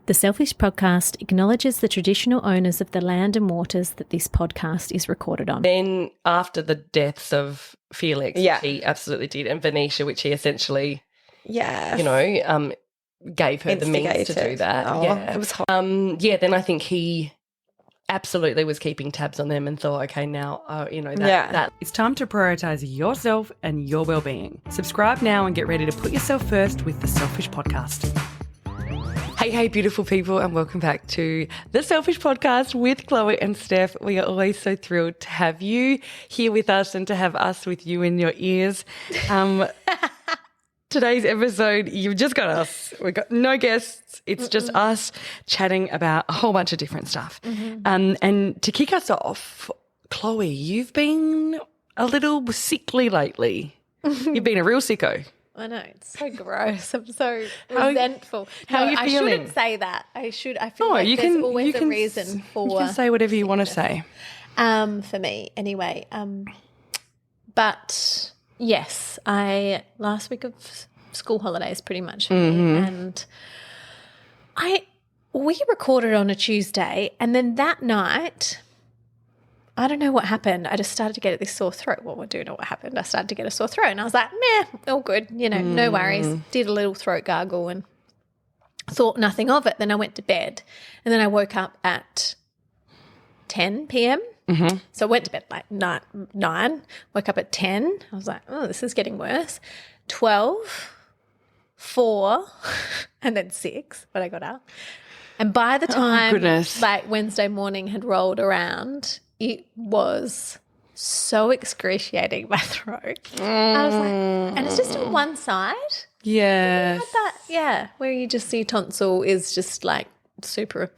The Selfish Podcast acknowledges the traditional owners of the land and waters that this podcast is recorded on. Then after the deaths of Felix, which he absolutely did, and Venetia, which he essentially, gave her the means to do that. Oh, it was hot. Then I think he absolutely was keeping tabs on them and thought, okay, now, that. It's time to prioritise yourself and your well-being. Subscribe now and get ready to put yourself first with the Selfish Podcast. Hey, beautiful people, and welcome back to the Selfish Podcast with Chloe and Steph. We are always so thrilled to have you here with us and to have us with you in your ears. Today's episode, you've just got us. We've got no guests. It's just us chatting about a whole bunch of different stuff. And to kick us off, Chloe, you've been a little sickly lately. You've been a real sicko. I know, it's so gross. I'm so resentful. How are you feeling? I shouldn't say that. I feel like there's always a reason for... You can say whatever you want to say. For me, anyway. But, yes, last week of school holidays pretty much for me, and we recorded on a Tuesday, and then that night... I don't know what happened. I just started to get this sore throat. Well, I do know what happened. I started to get a sore throat and I was like, meh, all good, no worries. Did a little throat gargle and thought nothing of it. Then I went to bed and then I woke up at 10 p.m. So I went to bed like 9, woke up at 10. I was like, oh, this is getting worse. 12, 4, and then 6 when I got up. And by the time like Wednesday morning had rolled around, it was so excruciating, my throat. I was like, and it's just on one side. Yes. Where you just see tonsil is just like super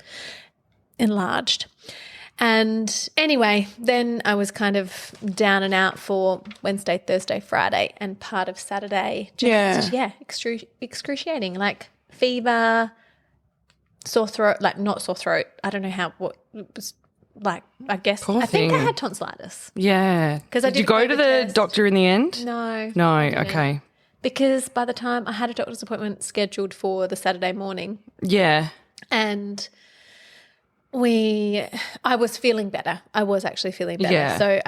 enlarged. And anyway, then I was kind of down and out for Wednesday, Thursday, Friday, and part of Saturday. Excruciating, like fever, sore throat, like not sore throat. I don't know what it was. Like, I guess, I think I had tonsillitis. Yeah. Did you go to the doctor in the end? No. No, okay. Because by the time I had a doctor's appointment scheduled for the Saturday morning. Yeah. And I was feeling better. I was actually feeling better. Yeah. So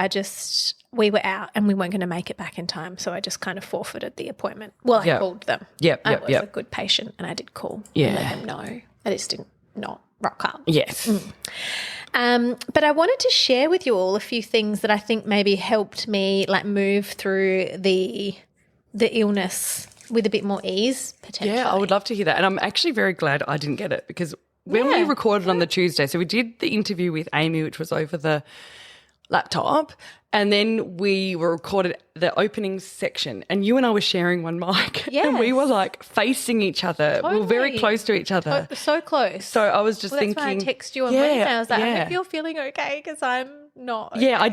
we were out and we weren't going to make it back in time. So I just kind of forfeited the appointment. Well, I called them. I was a good patient and I did call and let them know. I just didn't not rock up. Yes. But I wanted to share with you all a few things that I think maybe helped me like move through the illness with a bit more ease potentially. Yeah, I would love to hear that. And I'm actually very glad I didn't get it because when we recorded on the Tuesday, so we did the interview with Amy, which was over the laptop, and then we recorded the opening section and you and I were sharing one mic and we were like facing each other. Totally. We were very close to each other. So close. So I was just thinking. That's why I texted you on Wednesday. I was like, I hope you're feeling okay because I'm not. Okay. Yeah, I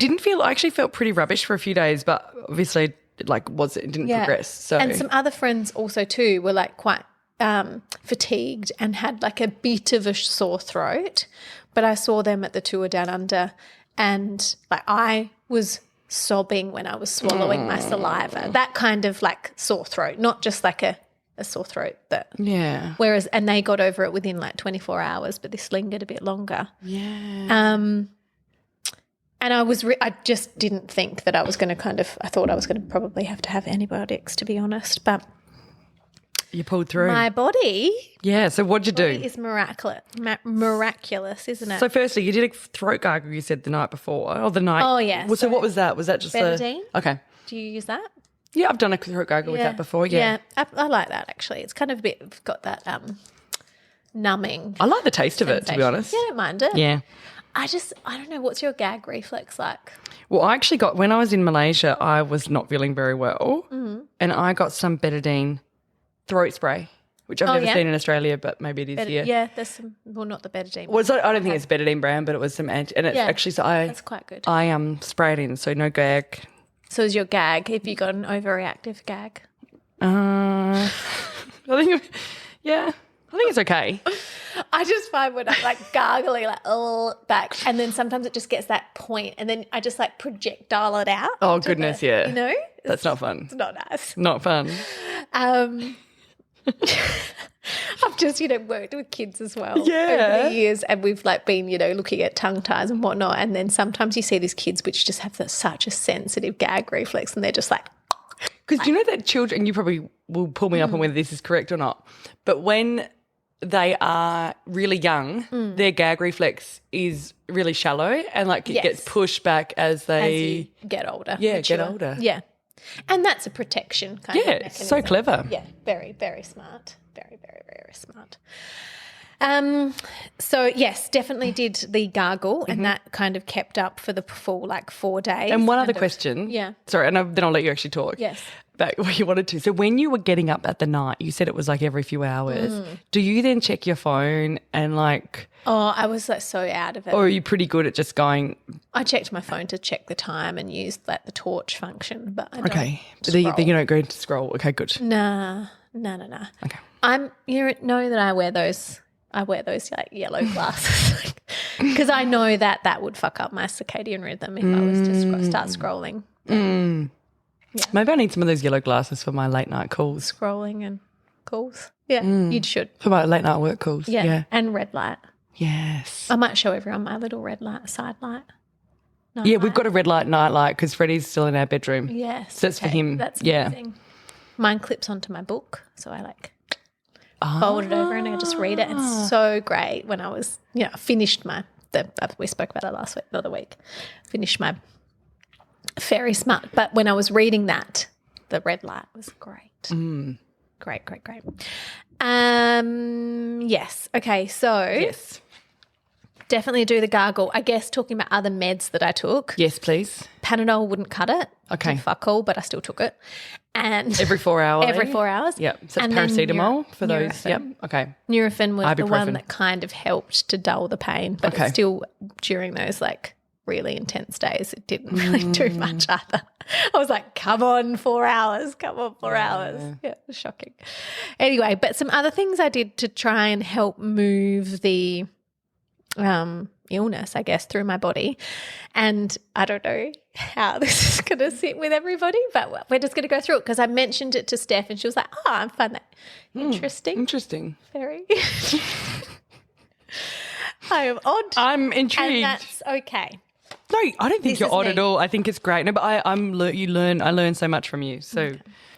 actually felt pretty rubbish for a few days, but obviously it didn't progress. So. And some other friends also too were like quite fatigued and had like a bit of a sore throat, but I saw them at the tour down under. And like I was sobbing when I was swallowing my saliva, that kind of like sore throat, not just like a sore throat. Whereas, and they got over it within like 24 hours, but this lingered a bit longer. Yeah. And I just didn't think that I was going to I thought I was going to probably have to have antibiotics, to be honest, but. You pulled through. My body. Yeah, so what'd you do? It's miraculous, isn't it? So firstly, you did a throat gargle, you said the night before, or the night. Oh, yeah. So what was that? Was that just Betadine. Okay. Do you use that? Yeah, I've done a throat gargle with that before, Yeah, I like that actually. It's kind of got that numbing. I like the taste of it, to be honest. Yeah, I don't mind it. Yeah. I don't know, what's your gag reflex like? Well, I actually when I was in Malaysia, I was not feeling very well and I got some Betadine throat spray, which I've never seen in Australia, but maybe it is here. Yeah, there's some, well, not the Betadine. Well, I don't think it's Betadine brand, but it was some and it's actually, so that's quite good. I sprayed in, so no gag. So is your gag, have you got an overreactive gag? I think it's okay. I just find when I'm like gargling, like back, and then sometimes it just gets that point, and then I just like projectile it out. Oh goodness, yeah. You know, that's not fun. It's not nice. Not fun. I've just, worked with kids as well over Yeah. the years, and we've been, looking at tongue ties and whatnot. And then sometimes you see these kids which just have such a sensitive gag reflex, and they're just like, Because you know that children, and you probably will pull me up on whether this is correct or not, but when they are really young, their gag reflex is really shallow and it gets pushed back as they get older. get mature. older. Yeah. And that's a protection kind of Yeah, it's so mechanism. clever. Yeah, very, very smart. Very, very, very smart. So yes, definitely did the gargle, and that kind of kept up for the full 4 days. And one other kind of- question. Yeah. Sorry, and then I'll let you actually talk. Yes. About what you wanted to. So when you were getting up at the night, you said it was every few hours. Do you then check your phone and Oh, I was so out of it. or are you pretty good at just going, I checked my phone to check the time and used the torch function, but I don't okay, scroll. then you don't go to scroll. Okay, good. No. Okay. I'm know that I wear those yellow glasses because I know that would fuck up my circadian rhythm if I was to start scrolling. Maybe I need some of those yellow glasses for my late night calls. Scrolling and calls. Yeah, you should. For my late night work calls. Yeah. And red light. Yes. I might show everyone my little red light, side light. Night Yeah, we've light. got a red light, night light because Freddie's still in our bedroom. Yes. So that's for him. That's Yeah. amazing. Mine clips onto my book, so I fold it over and I just read it. It's so great when I was, finished we spoke about it the other week, finished my Very Smart. But when I was reading that, the red light was great. Great. Yes. Okay. So Yes. definitely do the gargle. I guess talking about other meds that I took, Yes, please. Panadol wouldn't cut it. Okay. Did fuck all, but I still took it. And Every 4 hours. every 4 hours. Yep. So And then paracetamol for those. Nurofen. Yep. Okay. Nurofen was the Ibuprofen. one that kind of helped to dull the pain, but Okay. it still, during those really intense days, it didn't really do much either. I was like, come on, 4 hours. Yeah, it was shocking. Anyway, but some other things I did to try and help move the illness, I guess, through my body. And I don't know how this is going to sit with everybody, but we're just going to go through it because I mentioned it to Steph and she was like, I find that interesting. Interesting. Very. I am odd. I'm intrigued. And that's okay. No, I don't think This you're is odd me. at all. I think it's great. No, but I learn so much from you. So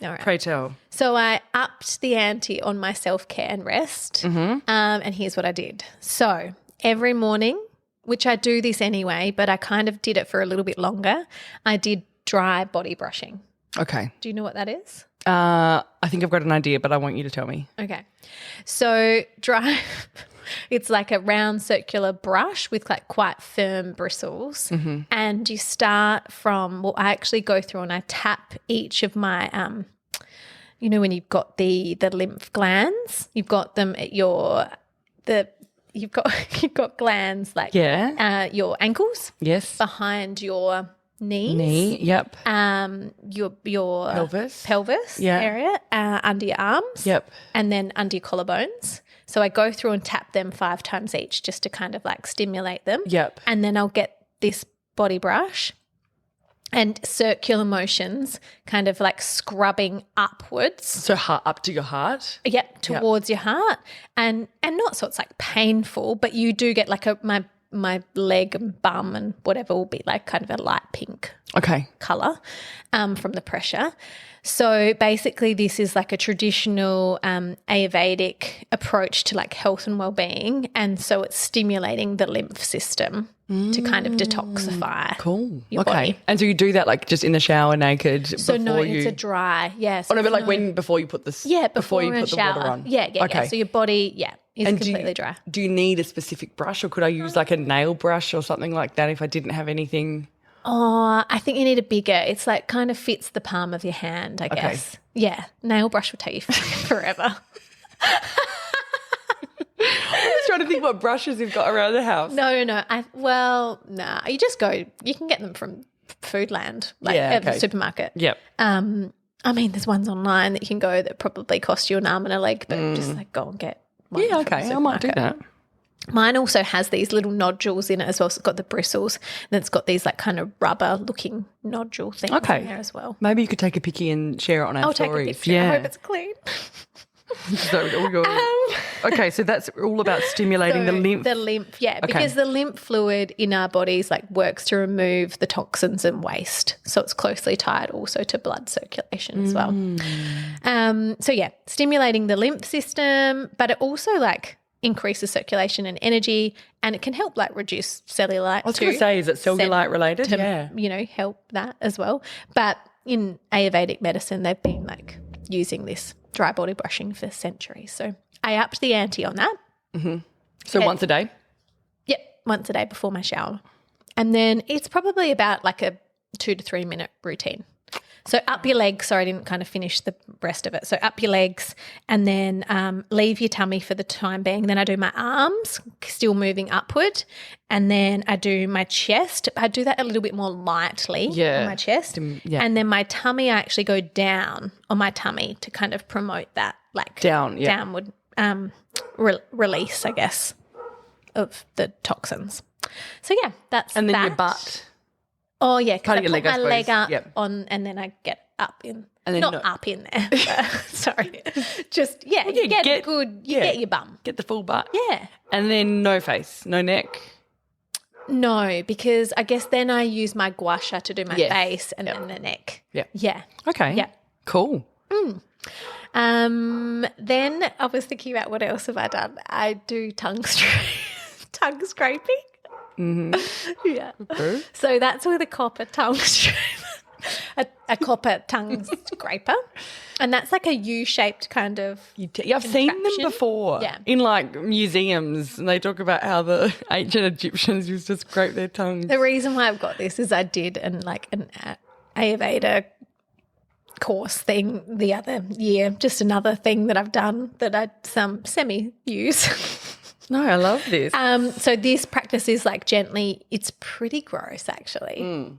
All right. pray tell. So I upped the ante on my self-care and rest. And here's what I did. So every morning, which I do this anyway, but I kind of did it for a little bit longer, I did dry body brushing. Okay. Do you know what that is? I think I've got an idea, but I want you to tell me. Okay. So dry, it's like a round circular brush with quite firm bristles. And you start from, I actually go through and I tap each of my, when you've got the lymph glands, you've got them at you've got glands your ankles, Yes. behind your knees. Knee. Yep. Your pelvis Yeah. area, under your arms. Yep. And then under your collarbones. So I go through and tap them 5 times each just to kind of stimulate them. Yep. And then I'll get this body brush and circular motions kind of scrubbing upwards. So up to your heart. Yep, towards your heart. And not so it's painful, but you do get my leg and bum and whatever will be kind of a light pink Okay. colour from the pressure. So basically this is a traditional Ayurvedic approach to health and well-being, and so it's stimulating the lymph system to kind of detoxify your body. And so you do that just in the shower naked So before no, you it's a dry, yes. Oh no, but before you put this before you in put the shower. water on. Yeah. Okay. So your body, is And completely dry. Do you need a specific brush, or could I use a nail brush or something like that if I didn't have anything? Oh, I think you need a bigger. It's kind of fits the palm of your hand, I guess. Yeah, nail brush will take you forever. I was trying to think what brushes you've got around the house. No. You just go. You can get them from Foodland, at the supermarket. Yep. There's ones online that you can go that probably cost you an arm and a leg, but just go and get one. Yeah, from okay. the I might do supermarket. that. Mine also has these little nodules in it as well. So it's got the bristles, and it's got these kind of rubber-looking nodule things Okay. in there as well. Maybe you could take a pickie and share it on our I'll take a stories. picture. Yeah. I hope it's clean. Okay, so that's all about stimulating the lymph. The lymph, yeah, because the lymph fluid in our bodies like works to remove the toxins and waste. So it's closely tied also to blood circulation as well. So yeah, stimulating the lymph system, but it also like increases circulation and energy, and it can help like reduce cellulite. I was going to say, is it cellulite related? To, you know, help that as well. But in Ayurvedic medicine, they've been like using this dry body brushing for centuries. So I upped the ante on that. So once a day? Yep, once a day before my shower. And then it's probably about like a 2 to 3 minute routine. So up your legs. Sorry, I didn't kind of finish the rest of it. So up your legs and then leave your tummy for the time being. Then I do my arms, still moving upward. And then I do my chest. I do that a little bit more lightly on my chest. Yeah. And then my tummy, I actually go down on my tummy to kind of promote that like downward release, I guess, of the toxins. So, yeah, that's And then that. your butt. Oh, yeah, because I put leg, my leg up Yep. on and then I get up in. And then not up in there. Sorry. Just, you get your bum. Get the full butt. Yeah. And then no face, no neck. No, because I guess then I use my gua sha to do my face and then the neck. Yeah. Yeah. Okay. Yeah. Cool. Then I was thinking about what else have I done? I do tongue scraping. Yeah. Okay. So that's with a copper tongue scraper, a copper tongue scraper, and that's like a U-shaped kind of. I've seen them contraption. before in like museums, and they talk about how the ancient Egyptians used to scrape their tongues. The reason why I've got this is I did an Ayurveda course thing the other year, just another thing that I've done that I semi use. No, I love this. So this practice is like gently, it's pretty gross actually.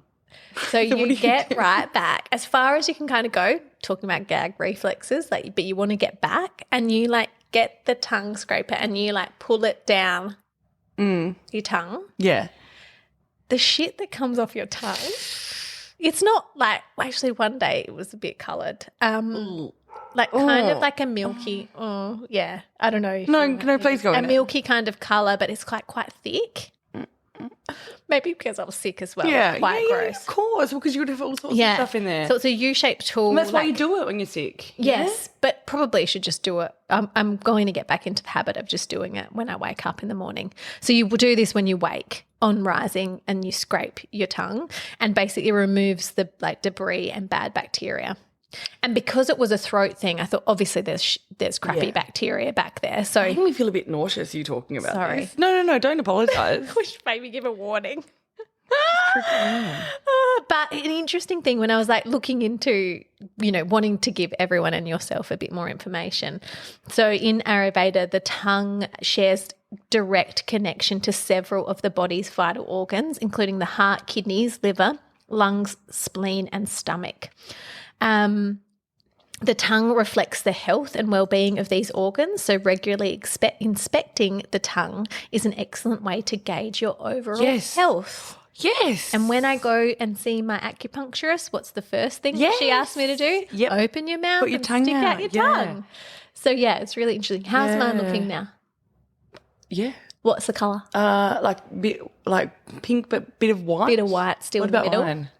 So you get right back as far as you can kind of go, talking about gag reflexes, like, but you want to get back and you like get the tongue scraper and you like pull it down your tongue. Yeah. The shit that comes off your tongue, it's not like, actually one day it was a bit coloured. Like kind of like a milky, I don't know. No, please go a in. milky kind of colour, but it's quite thick. Maybe because I was sick as well. Yeah, quite yeah, gross. Of course, because you would have all sorts of stuff in there. So it's a U-shaped tool. And that's why you do it when you're sick. Yes, but probably should just do it. I'm going to get back into the habit of just doing it when I wake up in the morning. So you will do this when you wake on rising and you scrape your tongue and basically removes the like debris and bad bacteria. And because it was a throat thing, I thought obviously there's crappy bacteria back there. So Making me feel a bit nauseous you talking about Sorry. this. No, don't apologise. we should maybe give a warning. But an interesting thing when I was like looking into, wanting to give everyone and yourself a bit more information. So in Ayurveda, the tongue shares direct connection to several of the body's vital organs, including the heart, kidneys, liver, lungs, spleen, and stomach. The tongue reflects the health and well-being of these organs, so regularly inspecting the tongue is an excellent way to gauge your overall health. Yes. And when I go and see my acupuncturist, what's the first thing she asked me to do? Yep. Open your mouth Put your and tongue stick out out. your Yeah. tongue. So, yeah, it's really interesting. How's mine looking now? Yeah. What's the colour? Like pink but bit of white. Bit of white still What in the about middle. mine?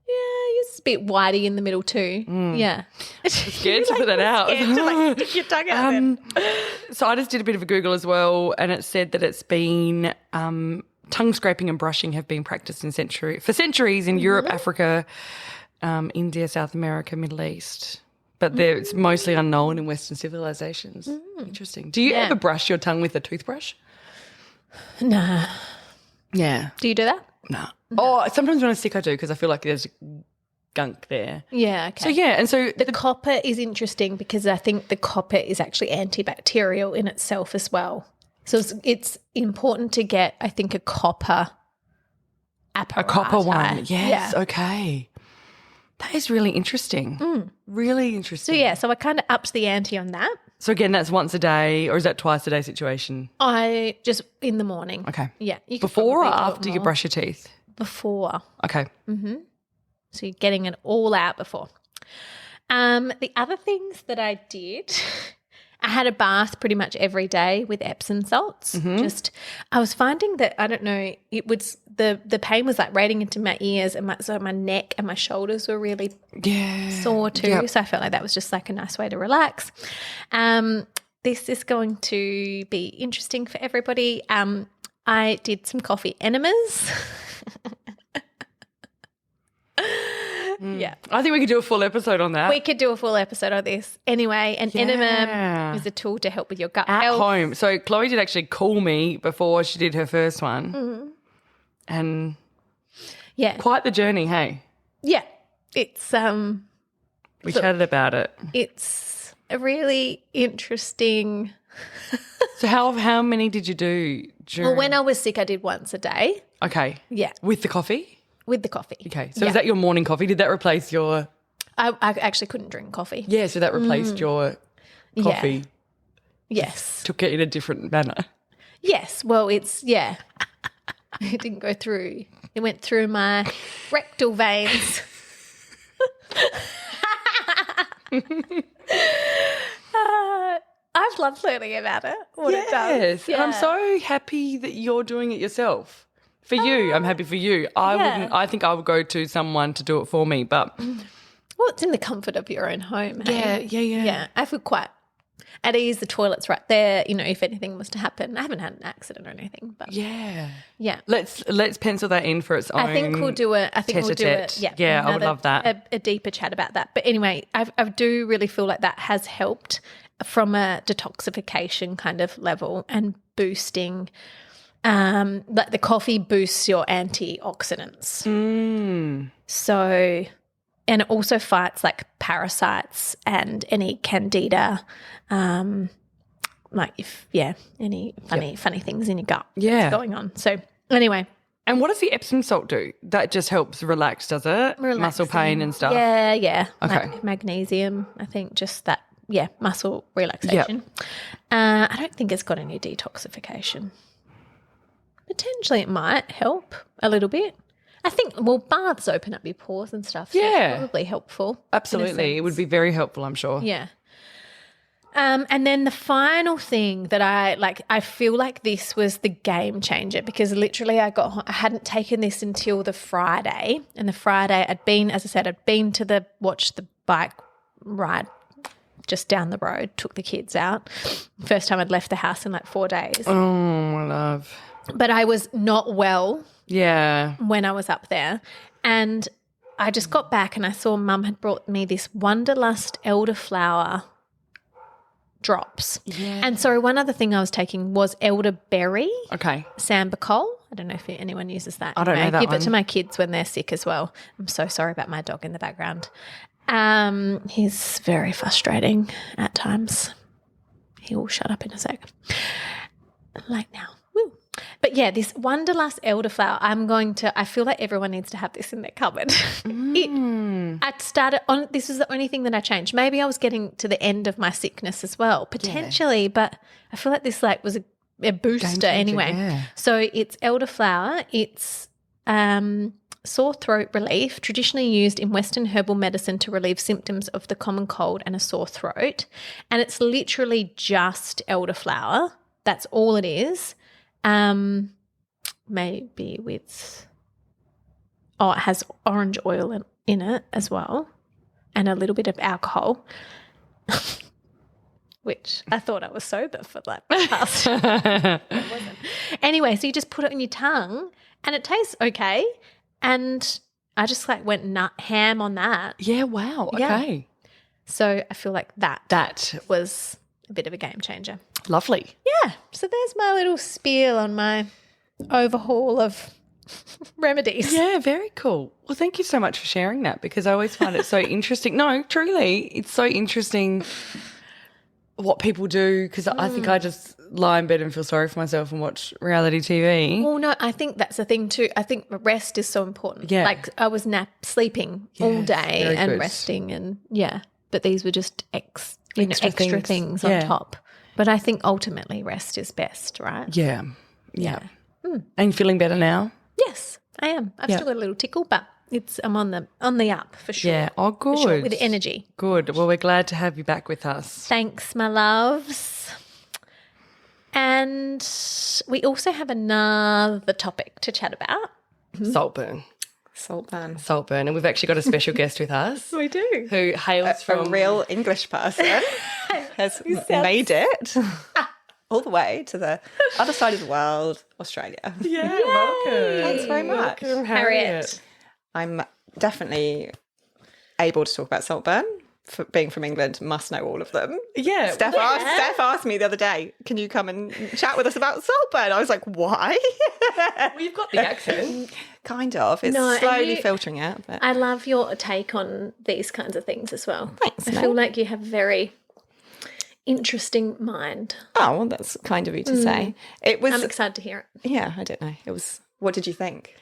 Yeah, it's a bit whitey in the middle too. Yeah. Scared to put that out. Scared to like stick your tongue out then. So I just did a bit of a Google as well, and it said that it's been tongue scraping and brushing have been practiced for centuries in Europe, Africa, India, South America, Middle East. But it's mostly unknown in Western civilizations. Interesting. Do you ever brush your tongue with a toothbrush? Nah. Yeah. Do you do that? No. Oh, sometimes when I'm sick I do because I feel like there's gunk there. Yeah, okay. So, yeah, and so the copper is interesting because I think the copper is actually antibacterial in itself as well. So it's important to get, I think, a copper apparatus. a copper one. Yes, okay. That is really interesting. Really interesting. So, yeah, so I kind of upped the ante on that. So, again, that's once a day or is that twice a day situation? I just in the morning. Okay. Yeah. You could Before or probably do it after you more. brush your teeth? Before. Okay. So you're getting it all out before. The other things that I did, I had a bath pretty much every day with Epsom salts. I was finding that, I don't know, it was the pain was like radiating into my ears, and so my neck and my shoulders were really sore too. Yep. So I felt like that was just like a nice way to relax. This is going to be interesting for everybody. I did some coffee enemas. Yeah. I think we could do a full episode on that. We could do a full episode on this. Anyway, an enema is a tool to help with your gut At health. home. So Chloe did actually call me before she did her first one. And Yeah. quite the journey, hey? Yeah. It's We chatted about it. it's a really interesting. So how many did you do during? Well, when I was sick, I did once a day. Okay. Yeah. With the coffee? With the coffee. Okay. So was that your morning coffee? Did that replace your I actually couldn't drink coffee. Yeah, so that replaced your coffee. Yes. Took it in a different manner. Yes. Well, it didn't go through. It went through my rectal veins. I've loved learning about it, what it does. And I'm so happy that you're doing it yourself. For you, I'm happy for you. I think I would go to someone to do it for me, but Well, it's in the comfort of your own home. Hey? yeah. Yeah, I feel quite at ease. The toilet's right there. You know, if anything was to happen, I haven't had an accident or anything, but yeah. yeah. Let's pencil that in for its own. I think we'll do it. I think we'll do it. tete-a-tete. Yeah, I would love that. A deeper chat about that. But anyway, I do really feel like that has helped from a detoxification kind of level and boosting. Like the coffee boosts your antioxidants. So, and it also fights like parasites and any candida, like any funny things in your gut going on. So anyway. And what does the Epsom salt do? That just helps relax, does it? Muscle pain and stuff? Yeah. Okay. Magnesium, I think, just that, muscle relaxation. I don't think it's got any detoxification. Potentially it might help a little bit. I think, baths open up your pores and stuff. So it's probably helpful. Absolutely. It would be very helpful, I'm sure. Yeah. And then the final thing that I feel like this was the game changer, because literally I hadn't taken this until the Friday, and the Friday I'd been to watch the bike ride just down the road, took the kids out. First time I'd left the house in like 4 days. Oh, my love. But I was not well Yeah. when I was up there, and I just got back and I saw Mum had brought me this Wonderlust elderflower drops. Yeah. And so one other thing I was taking was elderberry Okay. Sambacol. I don't know if anyone uses that. I don't know that I give one. it to my kids when they're sick as well. I'm so sorry about my dog in the background. He's very frustrating at times. He will shut up in a sec. Like now. Woo. But yeah, this Wonderlust elderflower, I feel like everyone needs to have this in their cupboard. This was the only thing that I changed. Maybe I was getting to the end of my sickness as well, potentially, but I feel like this was a booster changer, anyway. yeah. So it's elderflower. It's sore throat relief, traditionally used in Western herbal medicine to relieve symptoms of the common cold and a sore throat. And it's literally just elderflower. That's all it is. Maybe with it has orange oil in it as well, and a little bit of alcohol, which I thought I was sober for that past. It wasn't. Anyway, so you just put it on your tongue and it tastes okay, and I just went ham on that. Yeah, wow. Yeah. Okay. So I feel like that was a bit of a game changer. Lovely. Yeah, so there's my little spiel on my overhaul of remedies. Yeah, very cool. Well, thank you so much for sharing that, because I always find it so interesting. No, truly, it's so interesting what people do, because I think I just lie in bed and feel sorry for myself and watch reality TV. Well, no, I think that's the thing too. I think rest is so important. Yeah. Like I was sleeping all day very and good. resting, and but these were just extra things. things Yeah. on top. But I think ultimately rest is best, right? Yeah. And feeling better now? Yes, I am. I've still got a little tickle, but I'm on the up for sure. Yeah. Oh, For good. sure, with energy. Good. Well, we're glad to have you back with us. Thanks, my loves. And we also have another topic to chat about. Saltburn. Saltburn. Saltburn. And we've actually got a special guest with us. We do. Who hails from A real English person has made it all the way to the other side of the world, Australia. Yeah, welcome. Thanks very much. Welcome, Harriet. I'm definitely able to talk about Saltburn. For being from England, must know all of them. Yeah. Steph asked me the other day, can you come and chat with us about Saltburn? I was like, why? Well, you've got the accent. Kind of. It's No, and slowly you- filtering out. But I love your take on these kinds of things as well. Thanks, I mate. feel like you have a very interesting mind. oh, well, that's kind of you to say. It was, I'm excited to hear it. yeah, I don't know. It was, what did you think?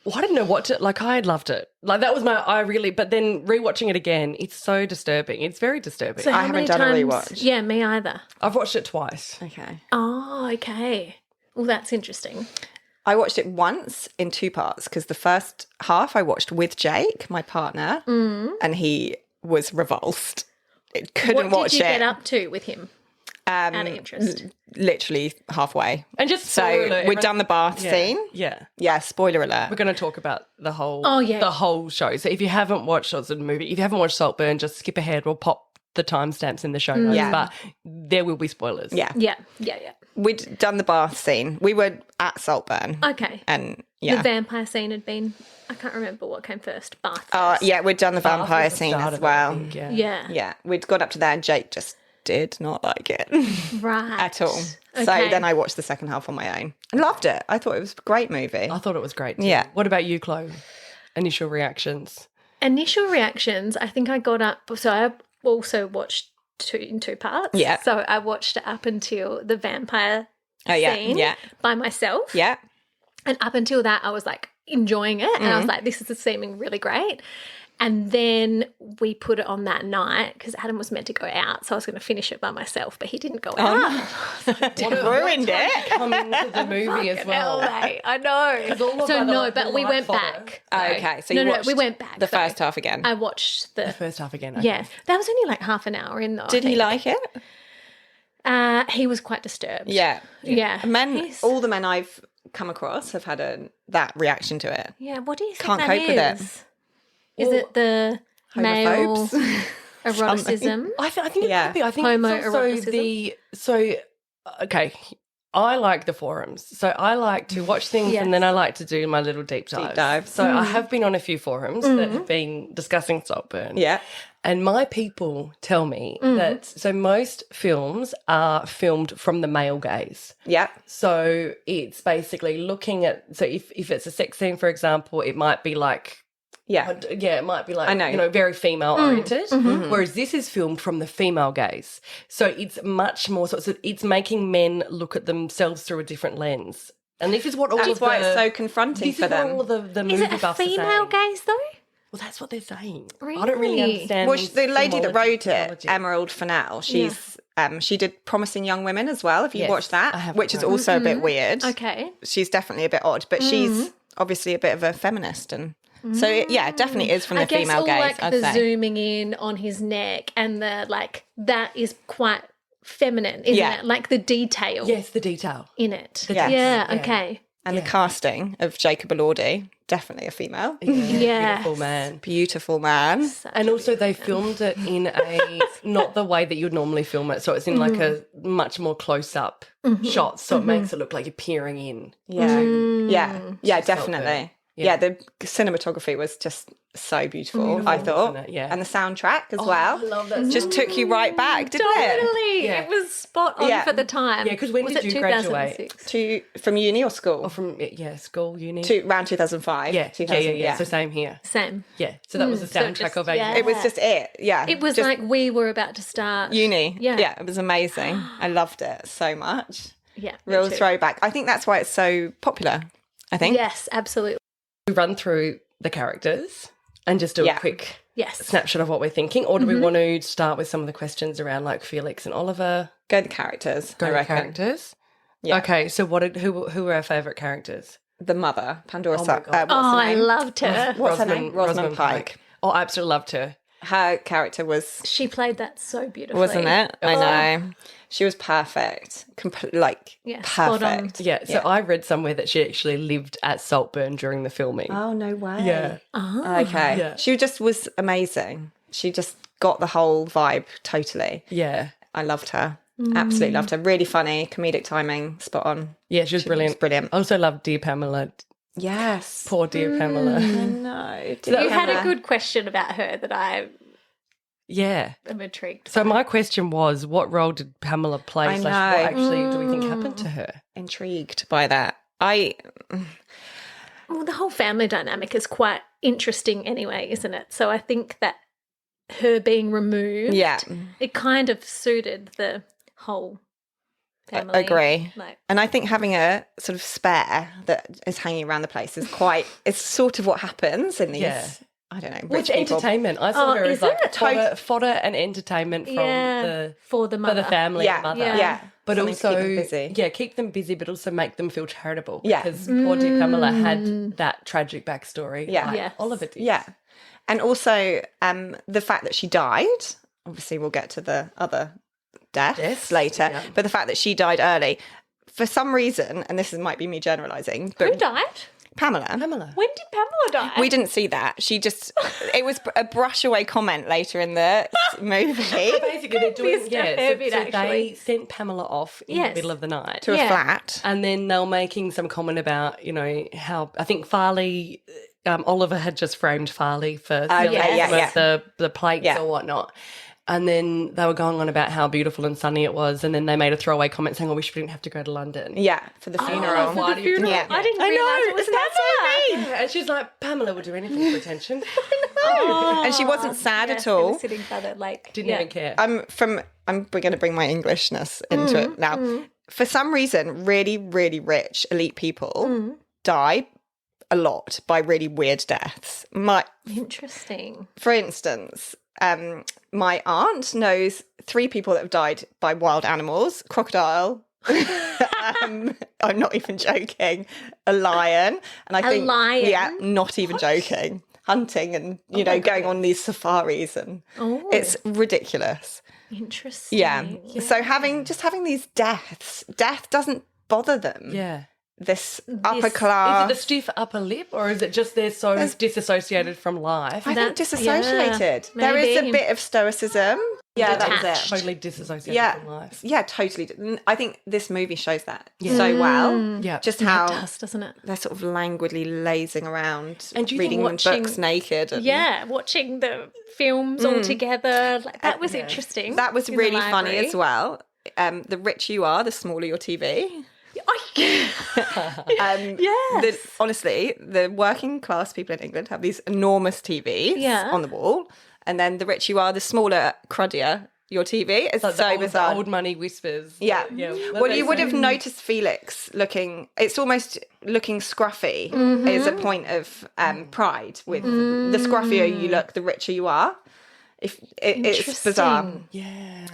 Well, I didn't know what to, like, I had loved it. Like, that was but then rewatching it again, it's so disturbing. It's very disturbing. So how haven't many done a times? rewatch. Yeah, me either. I've watched it twice. Okay. Oh, okay. Well, that's interesting. I watched it once in 2 parts because the first half I watched with Jake, my partner, and he was revulsed. It couldn't What watch did you it. get up to with him? Out of interest. Literally halfway. And just So spoiler alert, we'd done the bath scene. Yeah. Yeah, spoiler alert. We're going to talk about the whole Oh, whole show. So if you haven't watched the movie, if you haven't watched Saltburn, just skip ahead. We'll pop the timestamps in the show notes. Yeah. But there will be spoilers. Yeah. Yeah. We'd done the bath scene. We were at Saltburn. Okay. And yeah. The vampire scene had been, I can't remember what came first. Bath first. Yeah, we'd done the vampire After the scene start as of it, I well. think, yeah. Yeah. Yeah, we'd gone up to there and Jake just did not like it Right. at all. Okay. So then I watched the second half on my own and loved it. I thought it was a great movie. I thought it was great. Too. Yeah. What about you, Chloe? Initial reactions? Initial reactions, I think I got up, so I also watched in 2 parts. Yeah. So I watched it up until the vampire Oh, yeah, scene yeah. by myself. Yeah. And up until that, I was like enjoying it. And I was like, this is seeming really great. And then we put it on that night because Adam was meant to go out. So I was going to finish it by myself, but he didn't go out. Ruined it. Come into the movie as well. Hell, mate, I know. all of So our, no, like, but we light went photo. back. Okay, so no, you no, watched we went back. the sorry. first half again. I watched the First half again. Okay. yeah. That was only like half an hour in though. Did he like it? He was quite disturbed. Yeah. Yeah. All the men I've come across have had that reaction to it. Yeah, what do you think Can't that cope with it. is? Is it the male Homophobes? eroticism? I think it Yeah. could be. I think it's also Homoeroticism? okay. I like the forums. So I like to watch things Yes. and then I like to do my little deep dives. dives. So I have been on a few forums that have been discussing Saltburn. Yeah. And my people tell me that so most films are filmed from the male gaze. Yeah. So it's basically looking at, so if it's a sex scene, for example, it might be like, Yeah. it might be like, I know. very female oriented. Whereas this is filmed from the female gaze. So it's much more, so it's making men look at themselves through a different lens. And this is what all That's of why the, it's so confronting this for is what them. all of the Is movie it a buffs are female saying. gaze though? Well, that's what they're saying. I Really? don't really understand. Well, the lady that wrote it, terminology. Emerald Fennell, she's she did Promising Young Women as well. If you Yes, watched I that, have which is watched. also a bit weird. Okay. She's definitely a bit odd, but she's obviously a bit of a feminist, and so yeah, it definitely is from the I guess female all gaze. like I'd the say. zooming in on his neck and the like that is quite feminine, isn't Yeah. it? Like the detail Yes, the detail. in it. Yes. Yeah, Yeah. okay. And the casting of Jacob Elordi, definitely a female, Yes. Beautiful man. beautiful man. And also they filmed it in a, not the way that you'd normally film it. So it's in like a much more close-up shot. So it makes it look like you're peering in. Yeah, yeah, Just felt definitely. good. Yeah, the cinematography was just so beautiful, I thought. wasn't it? Yeah. And the soundtrack as well. I love that. Just took you right back, didn't it? Totally. Yeah. It was spot on Yeah. for the time. Yeah, 'cause when Was did it you graduate? 2006? From uni or school? Or from, school, uni. Around 2005. Yeah, 2000, yeah. So same here. Same. Yeah. So that was the so soundtrack just- of yeah. It was just it. Yeah. It was just like we were about to start. uni. Yeah. Yeah, it was amazing. I loved it so much. Yeah. me Real too. throwback. I think that's why it's so popular, I think. Yes, absolutely. We run through the characters and just do a Yeah. quick Yes. snapshot of what we're thinking. Or do we want to start with some of the questions around like Felix and Oliver? Go the characters, Go I to reckon. characters. Yeah. Okay, so who were our favourite characters? the mother, Pandora. Oh my God. What's her I name? loved her. What's her name? Rosamund Pike. Oh, I absolutely loved her. Her character was, She played that so beautifully. wasn't it? I know. She was perfect. spot on. Perfect. Yeah, so I read somewhere that she actually lived at Saltburn during the filming. Oh, no way. Yeah. Okay. Yeah. She just was amazing. She just got the whole vibe totally. Yeah. I loved her. Absolutely loved her. Really funny, comedic timing, spot on. Yeah, she was brilliant. Brilliant. I also loved Dear Pamela. Yes. Poor Dear Pamela. No. You had a good question about her that I Yeah. am intrigued. So my question was, what role did Pamela play? I / know. what actually do we think happened to her? Intrigued by that. Well, the whole family dynamic is quite interesting anyway, isn't it? So I think that her being removed, it kind of suited the whole family. Agree. Like, And I think having a sort of spare that is hanging around the place is it's sort of what happens in these, Yeah. I don't know, Which rich people. entertainment? I saw her is as like it? fodder and entertainment from for the mother. for the family Yeah, and mother. yeah. But Something to also, keep them busy. keep them busy, but also make them feel charitable. Yeah. Because poor dear Pamela had that tragic backstory. Yeah. like Yes. Oliver did. Yeah. And also the fact that she died, obviously we'll get to the other deaths later, but the fact that she died early, for some reason, and might be me generalising, but Who died? Pamela. When did Pamela die? We didn't see that. It was a brush away comment later in the movie Basically, they're doing, Mr. Harriet, so actually. they sent Pamela off in the middle of the night. to a flat. And then they were making some comment about, how I think Farley, Oliver had just framed Farley for selling the plates or whatnot. And then they were going on about how beautiful and sunny it was. And then they made a throwaway comment saying, we didn't have to go to London. Yeah, for the funeral. For the funeral. Yeah. I didn't I realise know, it was isn't that so Pamela. mean? Yeah, and she's like, Pamela would do anything for attention. And she wasn't sad at all. Sitting by the lake. Didn't even care. I'm going to bring my Englishness into it now. For some reason, really, really rich elite people die a lot by really weird deaths. Interesting. For instance, my aunt knows 3 people that have died by wild animals: crocodile. I'm not even joking. A lion, and I think lion? Yeah, not even joking. Hunting and going on these safaris, and it's ridiculous. Interesting. Yeah. So having these death doesn't bother them. Yeah. This upper class. Is it the stiff upper lip, or is it just they're so disassociated from life? I think disassociated. yeah, There is a maybe. bit of stoicism. Yeah, that was Detached. it. Totally disassociated from life. Yeah, totally. I think this movie shows that so well. Yeah. Just It how does, doesn't it? they're sort of languidly lazing around And do you reading think books naked. And Yeah, watching the films all together. Like, that was interesting. That was in the really funny library. as well. The richer you are, the smaller your TV. Honestly, the working class people in England have these enormous TVs on the wall, and then the richer you are, the smaller, cruddier your TV. It's Like so bizarre. The old money whispers. Yeah. What Well, they you would say. have noticed Felix it's almost looking scruffy is a point of pride. With the scruffier you look, the richer you are. It's bizarre. Yeah.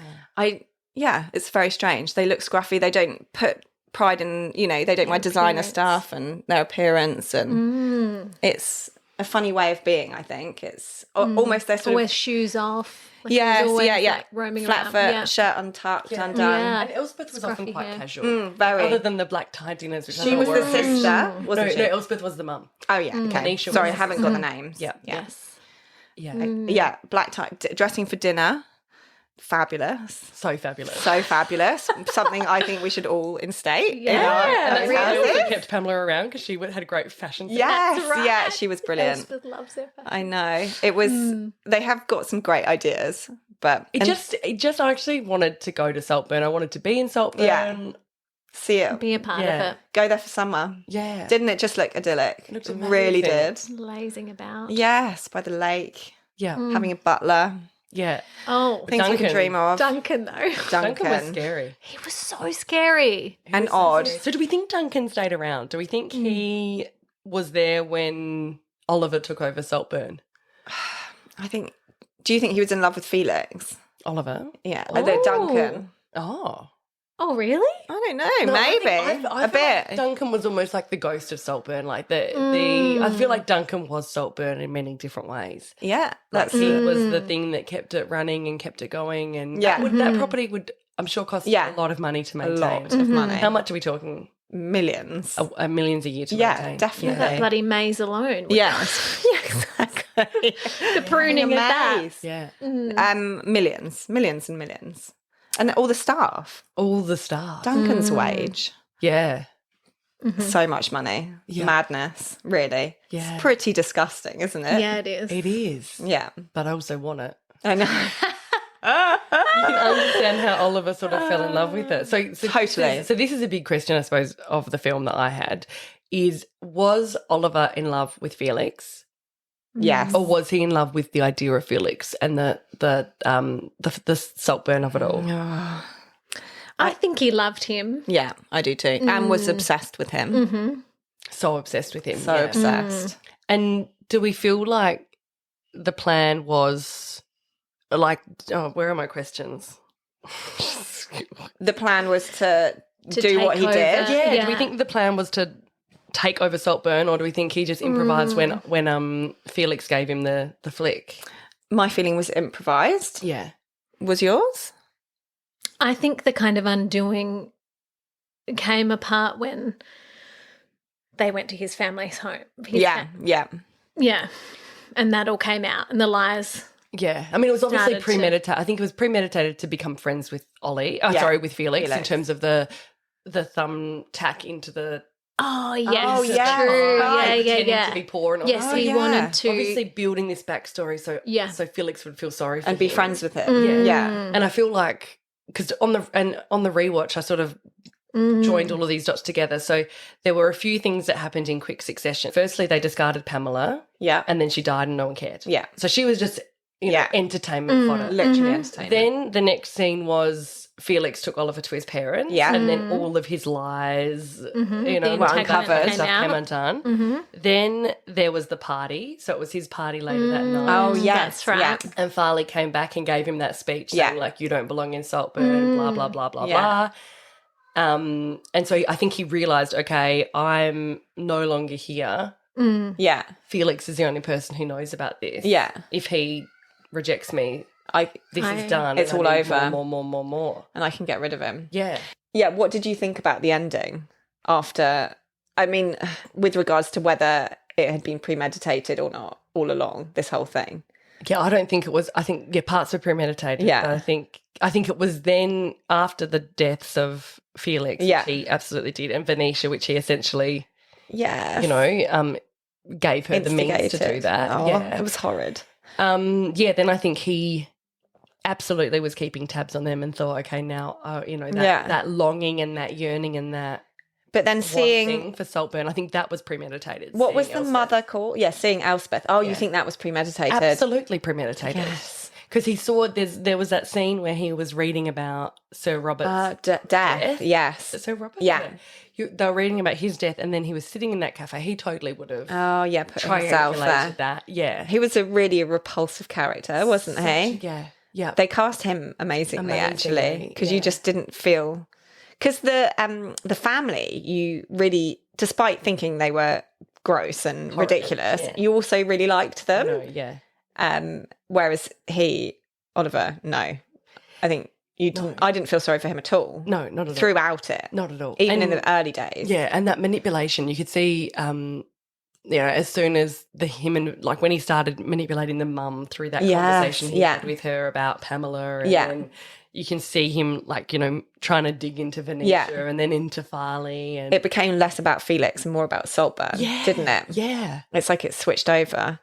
It's very strange. They look scruffy. They don't put pride in, they don't wear designer stuff and their appearance, and it's a funny way of being. I think it's almost their sort Always of shoes off. Like yes, always, yeah, like, roaming flat around. foot, shirt untucked, undone. Yeah. And Elspeth was often Scruffy quite hair. casual. Very. Other than the black tie dinners, which She was the sister, wasn't no, she? Elspeth was the mum. Oh yeah, okay. Anisha Sorry, I was- haven't got the names. Yeah. Yes. Yeah. Yeah, black tie, dressing for dinner, fabulous. So fabulous. So fabulous. Something I think we should all instate. Yeah, in And our they also houses. kept Pamela around because she had a great fashion sense. Yes, That's right. yeah, she was brilliant. Elspeth loves her. I know. It was, they have got some great ideas, but It just I actually wanted to go to Saltburn. I wanted to be in Saltburn. Yeah. see it. Be a part Yeah. of Go there for summer. Yeah. Didn't it just look idyllic? It looked It really amazing. did. it. Lazing about. Yes, by the lake, Yeah. having a butler. Yeah. Oh, Things we Duncan. can dream of. Duncan though. Duncan was scary. He was so scary. and odd. So do we think Duncan stayed around? Do we think he was there when Oliver took over Saltburn? Do you think he was in love with Felix? Oliver? Yeah, Duncan. Oh. Oh, really? I don't know. Maybe I a feel like bit. Duncan was almost like the ghost of Saltburn. Like I feel like Duncan was Saltburn in many different ways. Yeah, Like that's he was the thing that kept it running and kept it going. And that property would, I'm sure, cost a lot of money to a maintain. lot of money. How much are we talking? Millions. Millions a year to Yeah, maintain. definitely. That bloody maze alone. Yeah. Yeah, exactly. The pruning of that. Maze. Yeah. Millions and millions. And all the staff. All the staff. Duncan's wage. Yeah. So much money. Yeah. Madness, really. Yeah. It's pretty disgusting, isn't it? Yeah, it is. It is. Yeah. But I also want it. I know. You can understand how Oliver sort of fell in love with it. So Totally. So this is a big question, I suppose, of the film that I had was Oliver in love with Felix? Yes. Or was he in love with the idea of Felix and the Saltburn of it all? I think he loved him. Yeah, I do too. And was obsessed with him. So obsessed with him. So yeah. obsessed. And do we feel like the plan was like, where are my questions? The plan was to do take what he over. did. Yeah. Do we think the plan was to take over Saltburn, or do we think he just improvised when Felix gave him the flick? My feeling was improvised. Yeah. Was yours? I think the kind of undoing came apart when they went to his family's home. Yeah. Yeah. And that all came out, and the lies. Yeah. I mean, it was obviously Started to- premeditated. I think it was premeditated to become friends with with Felix, in terms of the thumbtack into the Oh, yes. Oh, yeah. True. Right. Yeah. to be poor and all Yes, that. he yeah. wanted to. Obviously building this backstory so Felix would feel sorry for And be him. friends with him. Mm. Yeah. And I feel like, because on the rewatch, I sort of joined all of these dots together. So there were a few things that happened in quick succession. Firstly, they discarded Pamela, Yeah. and then she died and no one cared. Yeah. So she was just entertainment fodder. Literally entertaining. Then the next scene was Felix took Oliver to his parents, Yeah. and then all of his lies, The were uncovered. came stuff out. came undone. Then there was the party, so it was his party later that night. Oh, yes. That's right. Yeah. And Farley came back and gave him that speech Yeah. saying, like, you don't belong in Saltburn, blah, blah, blah, blah, Yeah. blah. And so I think he realised, okay, I'm no longer here. Yeah. Felix is the only person who knows about this. Yeah. If he rejects me, this I- is done. It's and all I need over. More. And I can get rid of him. Yeah. Yeah. What did you think about the ending after? I mean, with regards to whether it had been premeditated or not all along, this whole thing. Yeah, I don't think it was. I think parts were premeditated. Yeah. But I think it was then after the deaths of Felix, Yeah. which he absolutely did, and Venetia, which he essentially, Yeah. gave her the means to do that. Oh, yeah. it was horrid. Then I think he absolutely was keeping tabs on them and thought, okay, now, that longing and that yearning and that But then seeing wanting for Saltburn, I think that was premeditated. what was seeing the Elspeth. mother called? Yeah, seeing Elspeth. Oh, you think that was premeditated? Absolutely premeditated. Yes. Because he saw there was that scene where he was reading about Sir Robert's Death. Yes. Sir Robert. Yeah. They were reading about his death, and then he was sitting in that cafe. He totally would have Oh, yeah. Put himself there. triangulated that. Yeah. He was a really repulsive character, wasn't he? Yeah. They cast him amazingly, actually, Amazingly, because you just didn't feel. Because the family, you really, despite thinking they were gross and ridiculous, you also really liked them. No, yeah. Whereas Oliver, no, I think you didn't. I didn't feel sorry for him at all. No, not at all. Throughout it, Not at all. even in And- the early days. Yeah, and that manipulation, you could see, as soon as when he started manipulating the mum through that conversation he had with her about Pamela, and then you can see him trying to dig into Venetia and then into Farley, and It became less about Felix and more about Saltburn, didn't it? Yeah, It's like it switched over.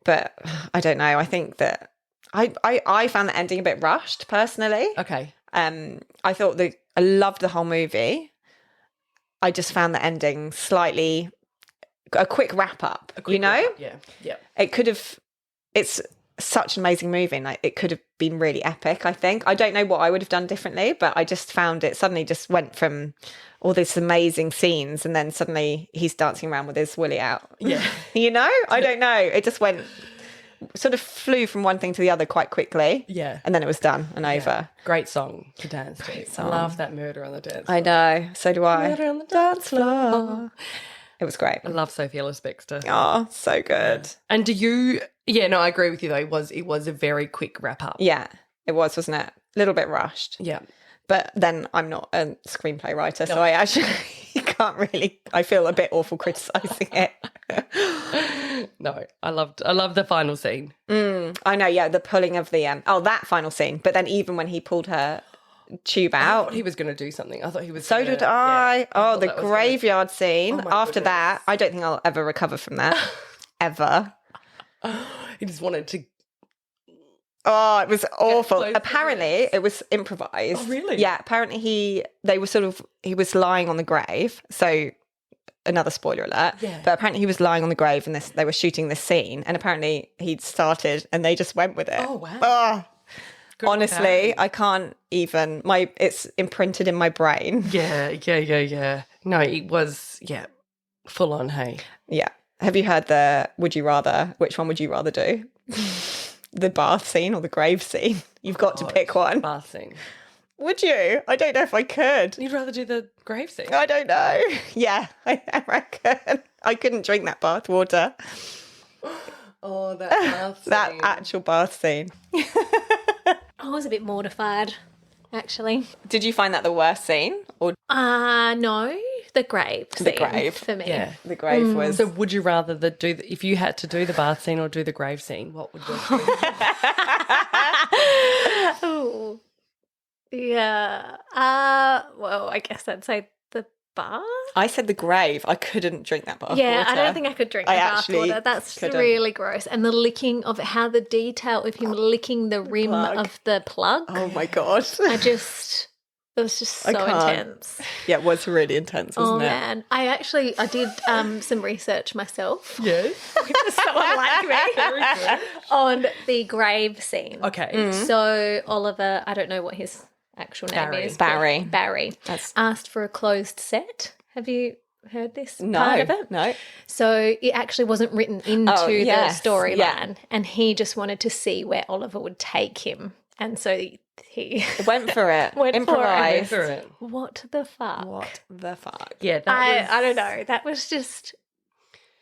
But I don't know. I think that I found the ending a bit rushed, personally. okay, I thought I loved the whole movie. I just found the ending slightly a quick wrap up. yeah. It could have. It's such an amazing movie, and it could have been really epic. I think I don't know what I would have done differently, but I just found it suddenly just went from all these amazing scenes, and then suddenly he's dancing around with his willy out. Yeah. I don't know. It just went sort of flew from one thing to the other quite quickly. Yeah. And then it was done and over. Great song to dance to. I love that murder on the dance floor. I know. So do I. Murder on the dance floor. It was great. I love Sophie Ellis-Bextor. Oh, so good. And do you? Yeah, no, I agree with you though. It was a very quick wrap up. Yeah, it was, wasn't it? A little bit rushed. Yeah. But then I'm not a screenplay writer, so I actually can't really. I feel a bit awful criticising it. No, I loved the final scene. I know, yeah, the pulling of the that final scene. But then even when he pulled her tube I out, thought he was going to do something. I thought he was. so did I. Yeah, Oh, thought the that was graveyard scene. Oh my After goodness. that, I don't think I'll ever recover from that. Ever. He just wanted to. Oh, it was awful. close to Apparently, it was improvised. Oh, really? Yeah. Apparently, he was lying on the grave. So, another spoiler alert. Yeah. But apparently, he was lying on the grave, and they were shooting this scene. And apparently, he'd started, and they just went with it. Oh, wow. Oh, Good honestly, guy. I can't even. It's imprinted in my brain. Yeah. No, it was full on. Hey. Yeah. Have you heard the would you rather? Which one would you rather do? The bath scene or the grave scene? You've got to pick one. Bath scene. Would you? I don't know if I could. You'd rather do the grave scene. I don't know. Yeah, I reckon. I couldn't drink that bath water. Oh, that bath scene. That actual bath scene. I was a bit mortified, actually. Did you find that the worst scene? Or No, the grave scene grave. for me. Yeah. the grave was... So would you rather if you had to do the bath scene or do the grave scene, what would you do? Oh, yeah. Well, I guess I'd say the bath. I said the grave. I couldn't drink that bath water. Yeah, I don't think I could drink the I bath actually water. That's couldn't. really gross. And the licking of how the detail of him licking the rim plug. of the plug. Oh my God. It was just so can't. intense. Yeah, it was really intense, Oh wasn't it? man, I did some research myself. Yes. Someone like me on the grave scene. Okay. So Oliver, I don't know what his actual name Barry. is. but Barry. asked for a closed set. Have you heard this No, part of it? no. So it actually wasn't written into yes, the storyline, yeah. and he just wanted to see where Oliver would take him, and so he Went for it. Went for it. Improvised. For it. what the fuck? What the fuck? Yeah, I don't know. That was just.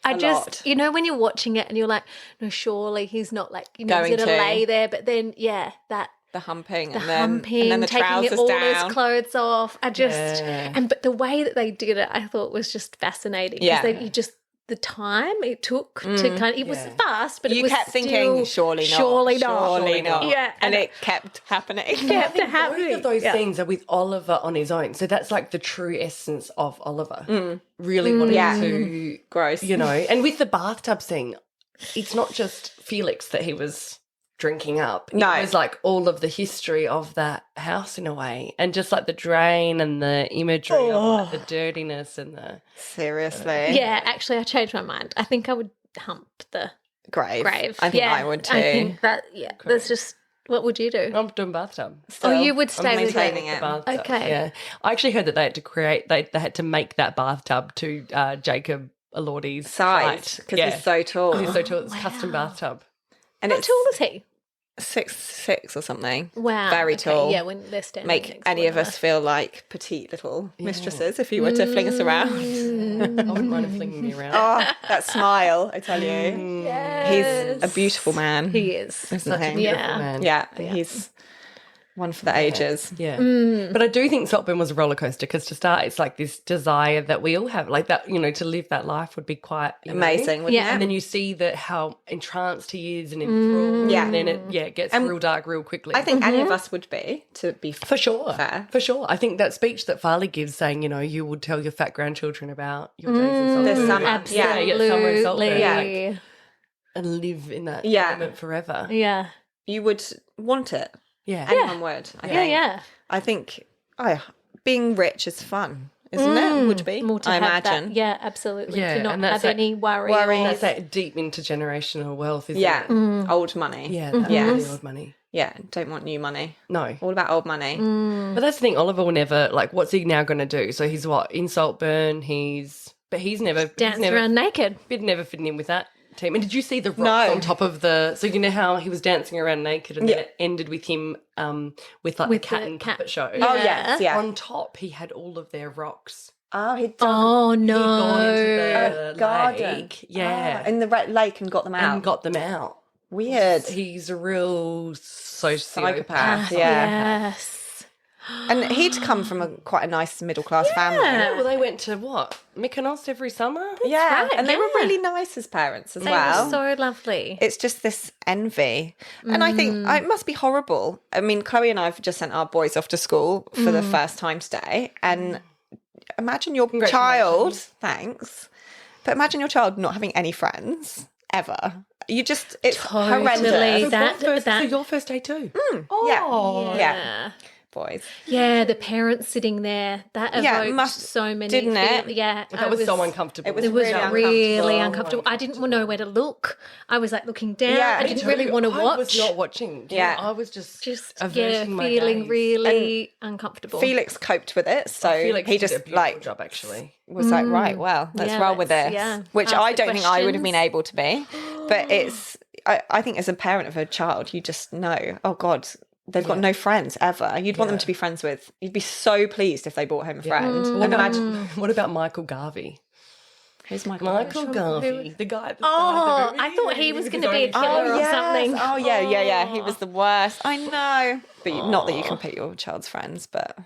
lot. You know, when you're watching it and you're like, no, surely he's not like, he's Going going to to. lay there. But then, The humping. the and then, humping, and then the taking trousers all down. his clothes off. Yeah. But the way that they did it, I thought was just fascinating. Yeah. Because the time it took to kind of, it was fast, but it You was kept still, thinking, surely not. Surely Surely not. not. Yeah. And it kept happening. kept Both happening. of those Yeah. scenes are with Oliver on his own. So that's like the true essence of Oliver. Really wanting Yeah. to, Gross. you know, and with the bathtub scene, it's not just Felix that he was drinking up. No. It was like all of the history of that house in a way, and just like the drain and the imagery of like, the dirtiness and the... Seriously. Yeah, actually, I changed my mind. I think I would hump the Grave. grave. I think Yeah, I would too. I think that, that's just, what would you do? I'm doing bathtub. Oh, you would I'm stay with maintaining it. it. Bathtub. Okay. Yeah. I actually heard that they had to they had to make that bathtub to Jacob Elordi's Size. Because he's so tall. He's so tall. It's a custom bathtub. And How it's tall is he? 6'6" or something. Wow. Very okay, tall. Yeah, when they're standing Make next to any one of us another. feel like petite little mistresses if you were to fling us around. I wouldn't mind him flinging me around. Oh, that smile, I tell you. Yes. He's a beautiful man. He is. isn't Such a he? beautiful Yeah. man. Yeah, he's one for the ages. Yeah. But I do think Saltburn was a roller coaster because to start, it's like this desire that we all have, like that, you know, to live that life would be quite you know. Amazing, wouldn't Yeah. it? And then you see that how entranced he is and enthralled. Yeah. And then it gets real dark real quickly. I think any of us would be, to be For sure. fair. For sure. I think that speech that Farley gives saying, you know, you would tell your fat grandchildren about your days in Saltburn. The summer. Absolutely. Yeah, summer in Saltburn. Yeah. And live in that Yeah. moment forever. Yeah. You would want it. Yeah. Anyone would. I Yeah. think. Yeah. I think being rich is fun, isn't it? Would be. More to I have imagine. that. Yeah, absolutely. Yeah, To not and that's have like any worry. worries. or- That's that deep intergenerational wealth, isn't Yeah. it? Old money. Yeah, that's Yes. really old money. Yeah. Don't want new money. No. All about old money. But that's the thing, Oliver will never, like, what's he now going to do? So he's what? In Saltburn, he's never... Dance around naked. Never fitting in with that team. And did you see the rocks No. on top of the? So you know how he was dancing around naked, and then it ended with him with like the cat and puppet show. Oh, yes, yeah. On top, he had all of their rocks. Oh, he'd done Oh He'd gone no. into the garden. lake, yeah, in the lake and got them out. and got them out. Weird. He's a real Psychopath, sociopath. yeah. Yes. And he'd come from quite a nice middle-class family. Yeah, well, they went to what? Mykonos every summer? Yeah, right, and they were yeah. really nice as parents as They well. were so lovely. It's just this envy. And I think it must be horrible. I mean, Chloe and I have just sent our boys off to school for the first time today. And imagine your child, thanks, but imagine your child not having any friends ever. You just, it's Totally. horrendous. So your first day too? Yeah. Yeah. Boys. Yeah, the parents sitting there, that Yeah, evoked must- so many didn't it? Yeah. That was so uncomfortable. It was It was really really uncomfortable. uncomfortable. I didn't know where to look. I was like looking down. Yeah, I me didn't too. really want to I watch. was not watching. Yeah. I was just feeling averting my gaze. really uncomfortable. Felix coped with it. So Felix he did a just beautiful like job, actually. was like, right, well, let's Yeah, roll with let's- this. yeah. Which Ask I the don't think I would have been questions. able to be. But I think as a parent of a child, you just know, oh God, they've got no friends ever. You'd want them to be friends with. You'd be so pleased if they brought home a friend. And imagine, What about Michael Garvey? who's Michael? Michael Garvey, the guy. Oh, I thought he was going to be a killer or something. Oh yeah. He was the worst. I know. But not that you can pick your child's friends, but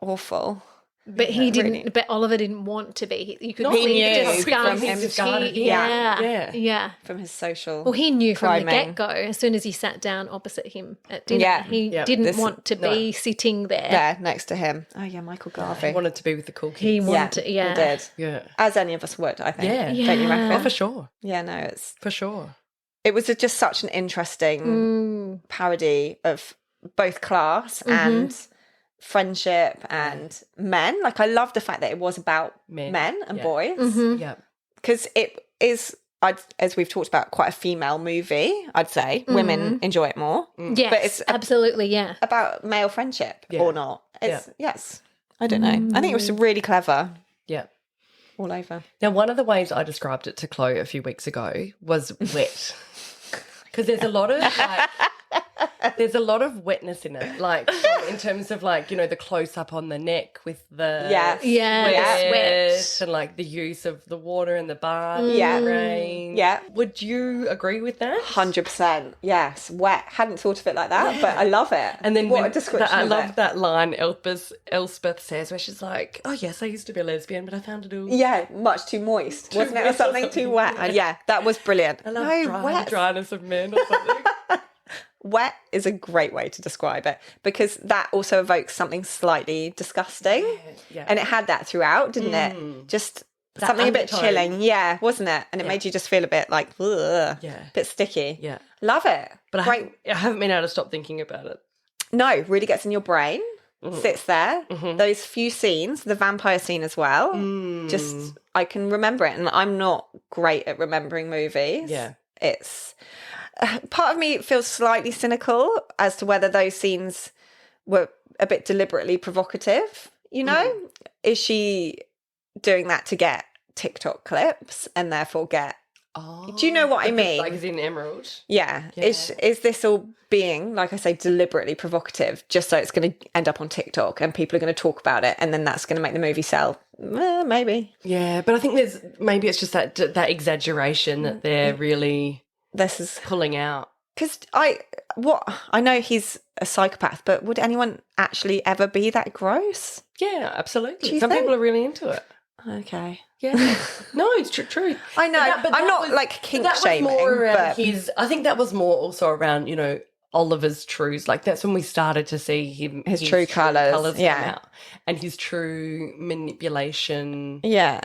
awful. But he didn't. really. But Oliver didn't want to be. You could No, see he it knew just from started. him. He- Discarded him. yeah, Yeah. From his social. Well, he knew from the priming. get go. As soon as he sat down opposite him at dinner, Yeah. he Yeah. didn't want to be sitting there. There next to him. Oh yeah, Michael Garvey. He wanted to be with the cool kids. He wanted. Yeah, he did. Yeah. As any of us would, I think. Yeah. Don't you Yeah. reckon? Oh, for sure. Yeah, no, it's For sure. it was just such an interesting parody of both class and friendship and men. Like I love the fact that it was about men and Yeah. boys Yeah. because it is, as we've talked about, quite a female movie. I'd say women enjoy it more. Yes, But it's absolutely. Yeah. about male friendship Yeah. or not. It's yes, I don't know. I think it was really clever Yeah. all over. Now, one of the ways I described it to Chloe a few weeks ago was wet. Because there's a lot of there's a lot of wetness in it, like in terms of like, you know, the close up on the neck with the Yeah, sweat and like the use of the water in the bath, Yeah. the rain. Yeah. Would you agree with that? 100%. Yes, wet. Hadn't thought of it like that, but I love it. And then what when- a description I of love it. that line Elspeth says where she's like, "Oh yes, I used to be a lesbian, but I found it all." Yeah, much too moist, wasn't it, or moist or something too wet? And yeah, that was brilliant. I love No, wet. the dryness of men or something. Wet is a great way to describe it because that also evokes something slightly disgusting, yeah. and it had that throughout, didn't it? Just That something a bit undertone. chilling, yeah, wasn't it? And it made you just feel a bit like, ugh, Yeah. a bit sticky. Yeah. Love it. But Great. I haven't been able to stop thinking about it. No, really gets in your brain, Mm-hmm. sits there. Those few scenes, the vampire scene as well, just I can remember it. And I'm not great at remembering movies. Yeah. It's part of me feels slightly cynical as to whether those scenes were a bit deliberately provocative. You know, is she doing that to get TikTok clips and therefore get? Oh, Do you know what I mean? Like as in Emerald. Yeah. Is this all being, like I say, deliberately provocative just so it's going to end up on TikTok and people are going to talk about it and then that's going to make the movie sell? Maybe. Yeah, but I think maybe it's just that exaggeration that they're really This is pulling out. because I know he's a psychopath, but would anyone actually ever be that gross? Yeah, absolutely. Do you Some think? people are really into it. Okay. Yeah. No, it's true. I know. But I'm that not was- like but kink that was shaming, more around but his. I think that was more also around, you know, Oliver's trues. Like that's when we started to see him His true colours, come yeah. out, and his true manipulation yeah.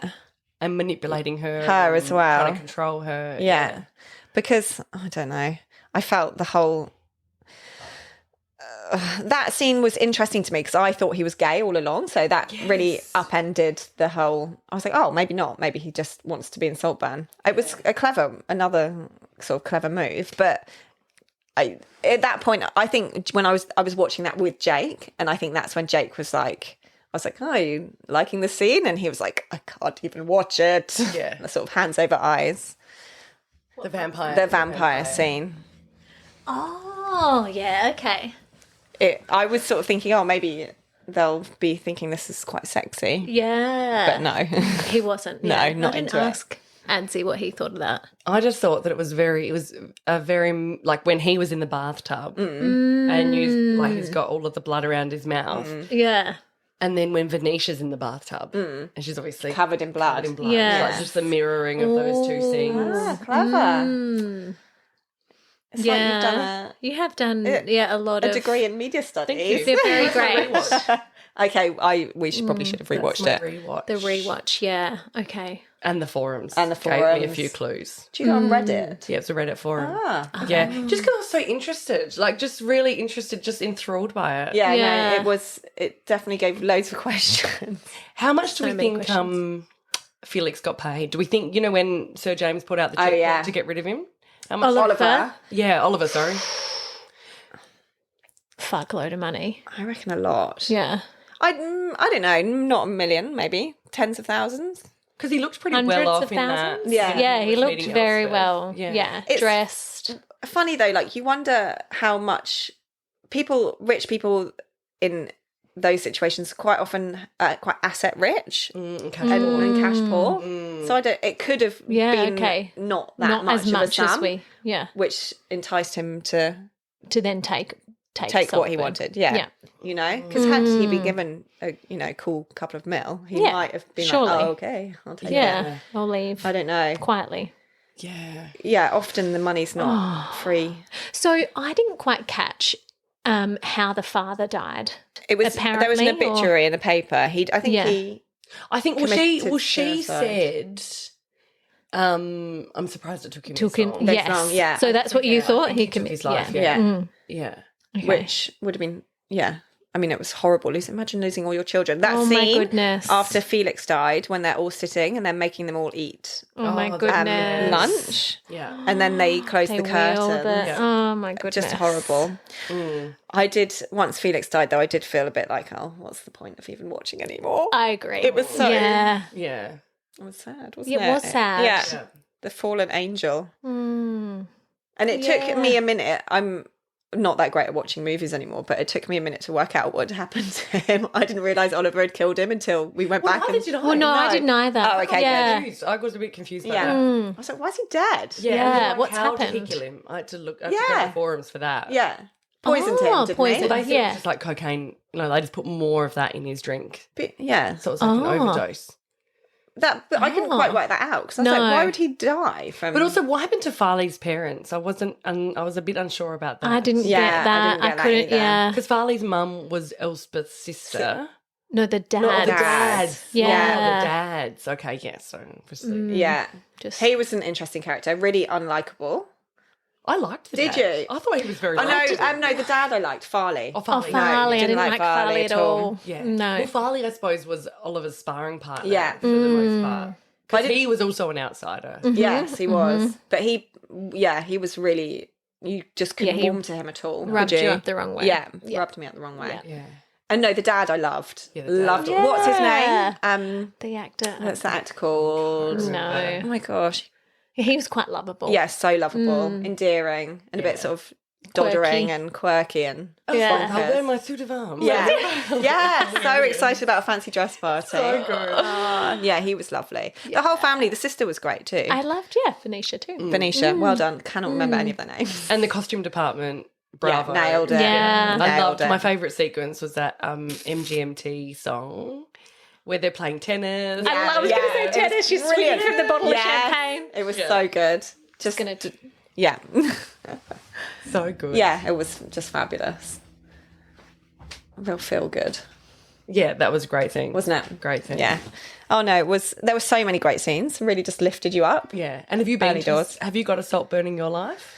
and manipulating her As and well. trying to control her. Yeah. Because I don't know. I felt the whole that scene was interesting to me because I thought he was gay all along. So that really upended the whole. I was like, oh, maybe not. Maybe he just wants to be in Saltburn. It was another sort of clever move. But at that point, I think when I was watching that with Jake, and I think that's when Jake was like, I was like, oh, are you liking the scene? And he was like, I can't even watch it. Yeah. Sort of hands over eyes. The vampire scene. Oh, yeah, okay. I was sort of thinking, oh, maybe they'll be thinking this is quite sexy. Yeah. But no. He wasn't. No, Yeah. not I didn't into it. ask Anzi what he thought of that. I just thought that it was a very, like when he was in the bathtub and he's got all of the blood around his mouth. Yeah. And then when Venetia's in the bathtub and she's obviously Covered in blood. Yeah. It's just the mirroring of those two scenes. Ah, clever. It's like you've done You have done, a lot a of degree in media studies. They're very great. Okay, we probably should have rewatched it. Rewatch. The rewatch, yeah. Okay. And the forums. And the Gave me a forums. few clues. Do you go on Reddit? Yeah, it's a Reddit forum. Ah. Yeah, just because I was so interested, like just really interested, just enthralled by it. Yeah, Yeah. no, it definitely gave loads of questions. How much do So we many think questions. Felix got paid? Do we think, when Sir James put out the check yeah. to get rid of him? How much? Oliver. Yeah, Oliver, sorry. Fuckload of money. I reckon a lot. Yeah. I don't know, not a million, maybe tens of thousands. Because he looked pretty Hundreds well off of in that. thousands? Yeah. Yeah, he looked Meeting very Elspeth. well. Yeah. Yeah. It's- Dressed. Funny though, like you wonder how much rich people in those situations quite often quite asset rich And cash and cash poor. Mm. So it could have Yeah, been okay. not that Not much as much of a as sum, we. Yeah. which enticed him to To then take take what he Saltburn. wanted. Yeah. Yeah. Because had he been given a cool couple of mil, he Yeah, might have been surely. like, oh, okay, I'll take Yeah. it. I'll leave I don't know. quietly. Yeah. Yeah, often the money's not free. So I didn't quite catch how the father died. It was there was an Apparently, or- obituary in the paper. I think Yeah. he I think, Committed she suicide. said, I'm surprised it took him Took this him. long. That's Yes. wrong, yeah. So that's what you thought? think he took his life, Yeah. yeah. Yeah. Okay. which would have been I mean, it was horrible. Imagine losing all your children. That Oh, my scene goodness. after Felix died, when they're all sitting and they're making them all eat Oh, my Oh, goodness. lunch, Yeah. and then they close They the wheeled curtain. it. Yeah. Oh, my goodness. Just horrible. I did, once Felix died, though, I did feel a bit like, oh, what's the point of even watching anymore? I agree. It was so- Yeah. Yeah. It was sad, wasn't It it? was sad. Yeah. Yeah. The fallen angel. Mm. And it took me a minute. I'm not that great at watching movies anymore, but it took me a minute to work out what had happened to him. I didn't realise Oliver had killed him until we went back. Neither did I. Well, no, I didn't either. Oh, okay, Yeah. Confused. I was a bit confused by Yeah. that. I was like, why is he dead? Yeah. Yeah, and then, like, what's how did happened? he kill him? I had to look. I had to go Yeah. to the forums for that. Yeah. Poisoned him, didn't poisoned. he? They said it Yeah. was just like cocaine. They just put more of that in his drink, But, yeah. so it was like an overdose. But I couldn't quite work that out because I was No. like, why would he die from? But also, what happened to Farley's parents? I was a bit unsure about that. I didn't Yeah, get I that. didn't get that couldn't, either. yeah. because Farley's mum was Elspeth's sister. No, the dad. Not the Dad. dads. Yeah. Not the dads. Okay, yeah. So obviously, yeah. Just He was an interesting character, really unlikable. I liked the Did dad. you? I thought he was very. I likable. know, no, the dad I liked, Farley. Oh, Oh, Farley. Farley. I didn't didn't like like Farley Farley at at all. all. Yeah. No. Well, Farley, I suppose, was Oliver's sparring partner. Yeah. For the most part. I Because did- he was also an outsider. Yes, he was. But he was really, you just couldn't Yeah, he warm to him at all. rubbed could you up the wrong way. Yeah, Yeah. rubbed me up the wrong way. Yeah. Yeah. And no, the dad I loved. Yeah, the dad. Loved. Yeah. What's his name? The actor. What's that actor called? No. Oh my gosh. He was quite lovable. Yeah, so lovable, endearing, and a bit sort of doddering Quirky. and quirky and Yeah. I'll wear my suit of arms. yeah, yeah. So excited about a fancy dress party. So good. Yeah, he was lovely. The whole family. The sister was great too. I loved, Venetia too. Venetia, well done. Cannot remember any of their names. And the costume department, bravo. Yeah, nailed it. Yeah. I Nailed loved it. my favourite sequence was that MGMT song where they're playing tennis. I was going to say tennis. She's swinging from the bottle of champagne. It was so good. Just Gonna do- yeah, So good. yeah. It was just fabulous. Real feel good, Yeah, that was a great thing. wasn't it? Great thing. Yeah. Oh no, it was. There were so many great scenes. Really, just lifted you up. Yeah. And have you been Early doors. have you got a Saltburn in your life?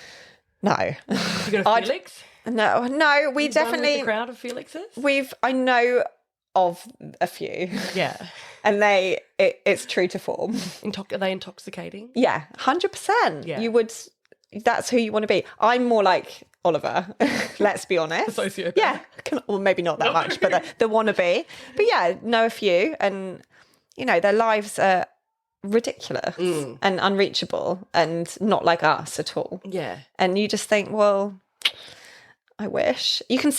No, Have you got a Felix? no. We One with definitely the crowd of Felixes? I know of a few, Yeah. and it's true to form. Are they intoxicating? Yeah, 100%. Yeah. You would. That's who you want to be. I'm more like Oliver. Let's be honest. Sociopath. Yeah, well, maybe not that much, but the wannabe. But yeah, know a few, and their lives are ridiculous and unreachable and not like us at all. Yeah. And you just think, well, I wish. I can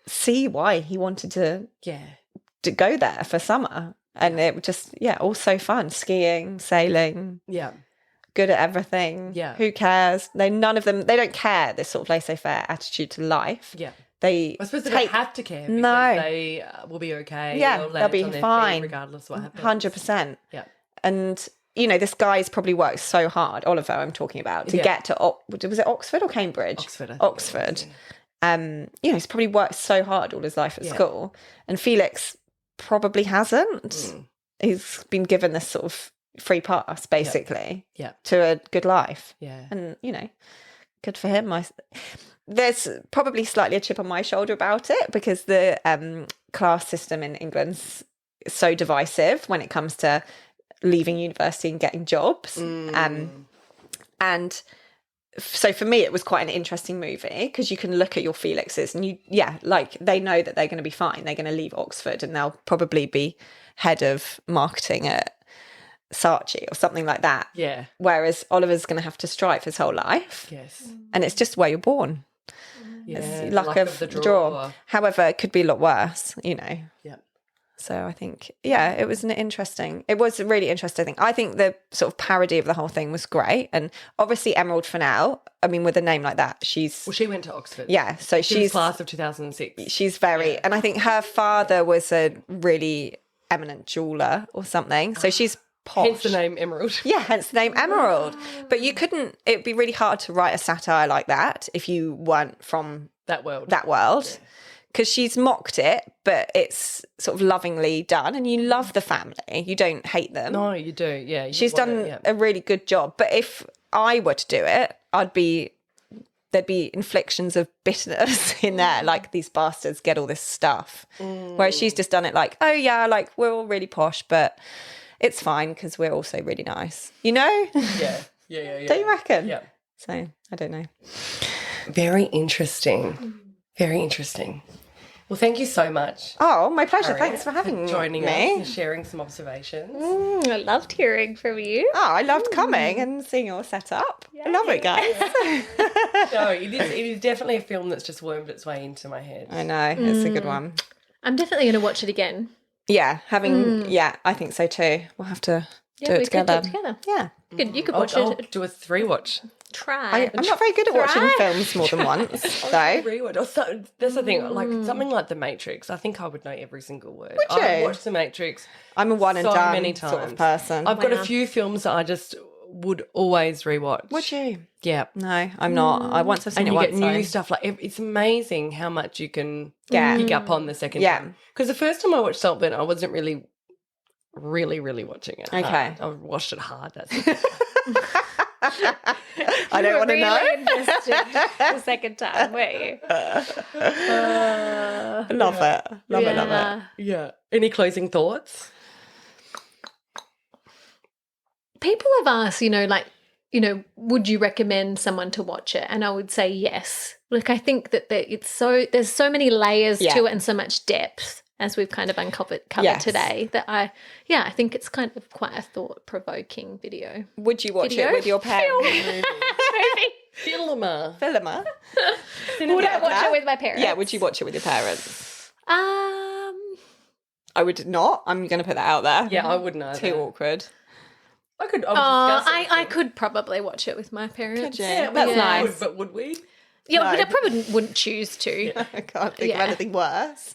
see why he wanted to go there for summer. And it was just, all so fun. Skiing, sailing. Yeah. Good at everything. Yeah. Who cares? None of them, they don't care, this sort of laissez-faire attitude to life. Yeah. I suppose they don't have to care because they will be okay. Yeah, they'll be fine. Regardless of what happens. 100%. Yeah. And, this guy's probably worked so hard, Oliver I'm talking about, to get to, was it Oxford or Cambridge? Oxford. Oxford. He's probably worked so hard all his life at school. And Felix probably hasn't. He's been given this sort of free pass, basically, to a good life. Yeah. And, good for him. There's probably slightly a chip on my shoulder about it because the class system in England's so divisive when it comes to leaving university and getting jobs. And so for me, it was quite an interesting movie because you can look at your Felixes and they know that they're going to be fine. They're going to leave Oxford and they'll probably be head of marketing at Saatchi or something like that. Yeah. Whereas Oliver's going to have to strive his whole life. Yes. And it's just where you're born. Yeah. It's luck of the draw. However, it could be a lot worse, Yeah. So I think, it was it was a really interesting thing. I think the sort of parody of the whole thing was great. And obviously Emerald Fennell, I mean, with a name like that, she went to Oxford. Yeah. So she's class of 2006. She's very, and I think her father was a really eminent jeweler or something. So she's posh. Hence the name Emerald. Yeah, hence the name Emerald. But it'd be really hard to write a satire like that if you weren't from that world. Because she's mocked it, but it's sort of lovingly done, and you love the family. You don't hate them. No, you do. Yeah, she's done a really good job. But if I were to do it, there'd be inflictions of bitterness in there, like these bastards get all this stuff. Whereas she's just done it like, oh yeah, like we're all really posh, but it's fine because we're also really nice. Yeah. Don't you reckon? Yeah. So I don't know. Very interesting. Very interesting. Well, thank you so much. Oh, my pleasure. Harriet, Thanks for having joining me. us and sharing some observations. I loved hearing from you. Oh, I loved coming and seeing your setup. I love it, guys. No, it is definitely a film that's just wormed its way into my head. I know. It's a good one. I'm definitely going to watch it again. Yeah, I think so too. We'll have to do it together. Yeah. You could watch I'll it. do a 3-watch. Try. I'm not very good at watching films more than once, though. Rewatch. That's the thing. Like something like The Matrix. I think I would know every single word. Would you? I've watched The Matrix. I'm a one and done many times. sort of person. I've got a few films that I just would always rewatch. Would you? Yeah. No, I'm not. Once I've seen and it you once, get new stuff. Like it's amazing how much you can Yeah. pick up on the second time. Because the first time I watched Saltburn, I wasn't really watching it. Okay. I watched it hard. That's I don't want to know. Invested the second time, were you? Love it. Love it. Yeah. Any closing thoughts? People have asked, would you recommend someone to watch it? And I would say yes. Like, I think that there's so many layers to it and so much depth, as we've kind of uncovered today, that I think it's kind of quite a thought-provoking video. Would you watch it with your parents? Filmer. Would I watch it with my parents? Yeah, would you watch it with your parents? I would not. I'm going to put that out there. Yeah, I wouldn't either. Too awkward. I would discuss it. I could probably watch it with my parents. Could you? Yeah, That's nice. But would we? Yeah, No. but I probably wouldn't choose to. I can't think of anything worse.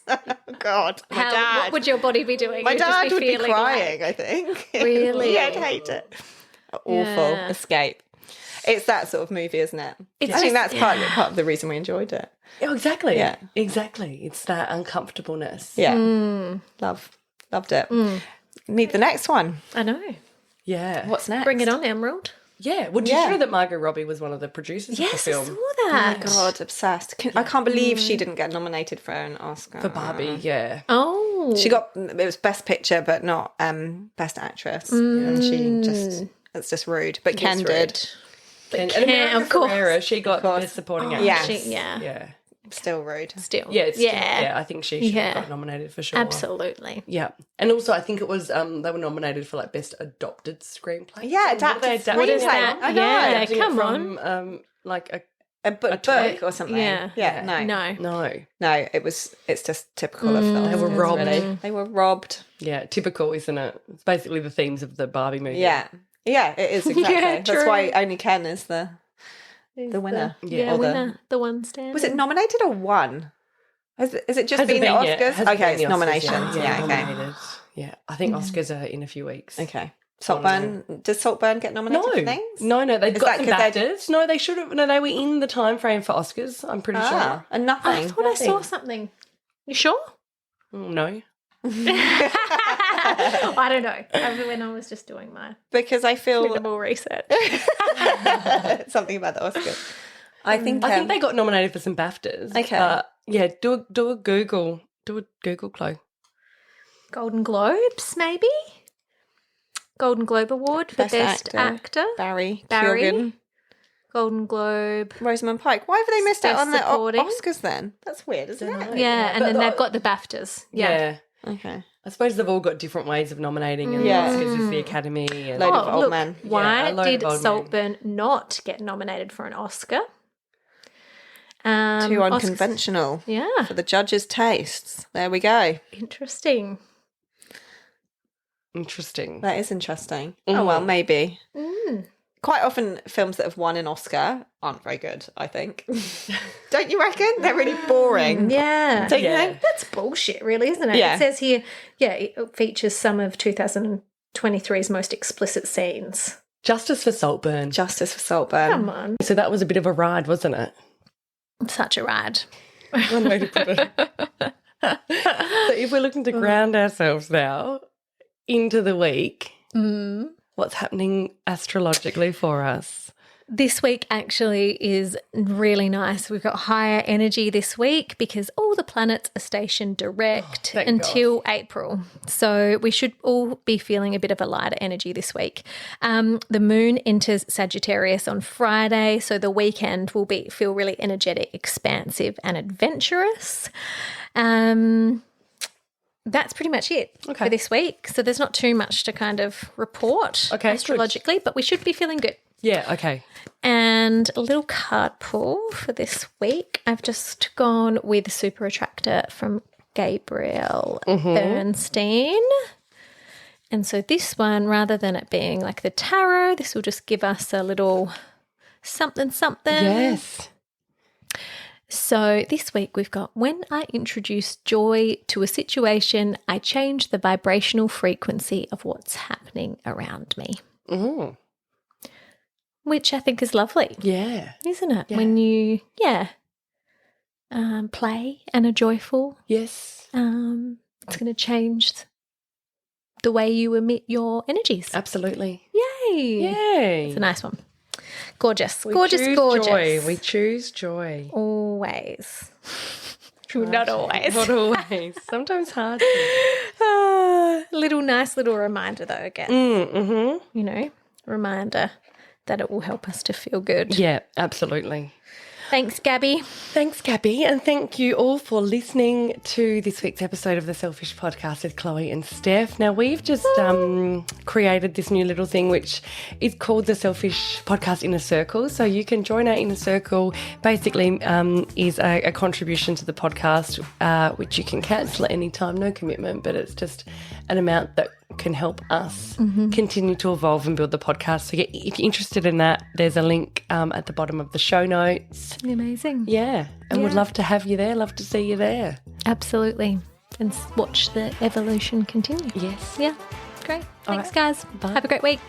God, my What dad. would your body be doing? My You'd just dad would be feeling crying, I think. Really? Yeah, I'd hate it. Awful. Yeah. Escape. It's that sort of movie, isn't it? It's I think just- that's part of the reason we enjoyed it. Oh, exactly. Yeah. Exactly. It's that uncomfortableness. Yeah. Loved it. Need the next one. I know. Yeah. What's next? Bring it on, Emerald. Yeah. Well, did you know that Margot Robbie was one of the producers of the Yes, I film? saw that. God, obsessed. I can't believe she didn't get nominated for an Oscar. For Barbie, yeah. Oh. She got, it was Best Picture, but not Best Actress. And she it's just rude. But Ken did. And Ken, America of course. Ferrera, she got Best Supporting Actress. Yeah. Yeah. Yeah. Still rude. Still. Yeah, it's yeah. I think she should have got nominated for sure. Absolutely. Yeah. And also I think it was they were nominated for like best adopted screenplay. Yeah, adapted screenplay. I know. Yeah, Adapting it come from like A book or something. Yeah. No, it's just typical of them. They were robbed. Really. They were robbed. Yeah, typical, isn't it? It's basically the themes of the Barbie movie. Yeah. Yeah, it is exactly. Yeah, That's true. why only Ken is the winner. Yeah, Or winner. The one standing. Was it nominated or won? Is it just Hasn't been the been yet. Oscars? Hasn't Okay, been it's the Oscars nominations. yet. Yeah, okay. Nominated. Yeah, I think Oscars are in a few weeks. Okay. Saltburn. Does Saltburn get nominated for things? No, they've got some that 'cause BAFTAs. No, they should have. No, they were in the time frame for Oscars. I'm pretty sure. And nothing. I thought I saw something. You sure? No. I don't know. When I was just doing my Because I feel minimal research. something about the Oscars. I think they got nominated for some BAFTAs. Okay. Yeah, do a Google. Do a Google, Chloe. Golden Globes, maybe? Golden Globe Award for Best Actor. Barry Barry. Keoghan. Golden Globe. Rosamund Pike. Why have they missed out Best on the supporting. Oscars then? That's weird, isn't it? Yeah, and But then they've got the BAFTAs. Yeah. Okay. I suppose they've all got different ways of nominating, and Yeah. Oscars is the Academy. And Load of old look, men. Why Yeah, a load did of old Saltburn not get nominated for an Oscar? Too Oscars- unconventional Yeah. for the judges' tastes. There we go. Interesting. Interesting. That is interesting. Oh, well, maybe. Quite often films that have won an Oscar aren't very good, I think. Don't you reckon? They're really boring. Yeah. Don't you think? That's bullshit, really, isn't it? Yeah. It says here, it features some of 2023's most explicit scenes. Justice for Saltburn. Justice for Saltburn. Come on. So that was a bit of a ride, wasn't it? Such a ride. One way to put it. So if we're looking to ground ourselves now into the week, what's happening astrologically for us? This week actually is really nice. We've got higher energy this week because all the planets are stationed direct thank until April. So we should all be feeling a bit of a lighter energy this week. The moon enters Sagittarius on Friday, so the weekend will feel really energetic, expansive and adventurous. That's pretty much it for this week. So there's not too much to kind of report astrologically, but we should be feeling good. Yeah, okay. And a little card pull for this week. I've just gone with Super Attractor from Gabriel Bernstein. And so this one, rather than it being like the tarot, this will just give us a little something. Yes. So this week we've got, when I introduce joy to a situation, I change the vibrational frequency of what's happening around me. Mm. Which I think is lovely. Yeah. Isn't it? Yeah. When you, play and are joyful, Yes. it's going to change the way you emit your energies. Absolutely. Yay. Yay. It's a nice one. Gorgeous. We Gorgeous. Joy. We choose joy. Always. Not always. Not always. Sometimes hard. Nice little reminder though, again. You know, reminder that it will help us to feel good. Yeah, absolutely. Thanks, Gabby. Thanks, Gabby. And thank you all for listening to this week's episode of the Selfish Podcast with Chloe and Steph. Now, we've just created this new little thing which is called the Selfish Podcast Inner Circle. So you can join our Inner Circle. Basically is a contribution to the podcast, which you can cancel at any time, no commitment, but it's just an amount that can help us continue to evolve and build the podcast. So if you're interested in that, there's a link at the bottom of the show notes. Amazing. Yeah, and we'd love to have you there, love to see you there. Absolutely. And watch the evolution continue. Yes. Yeah. Great. Thanks, right. guys. Bye. Have a great week.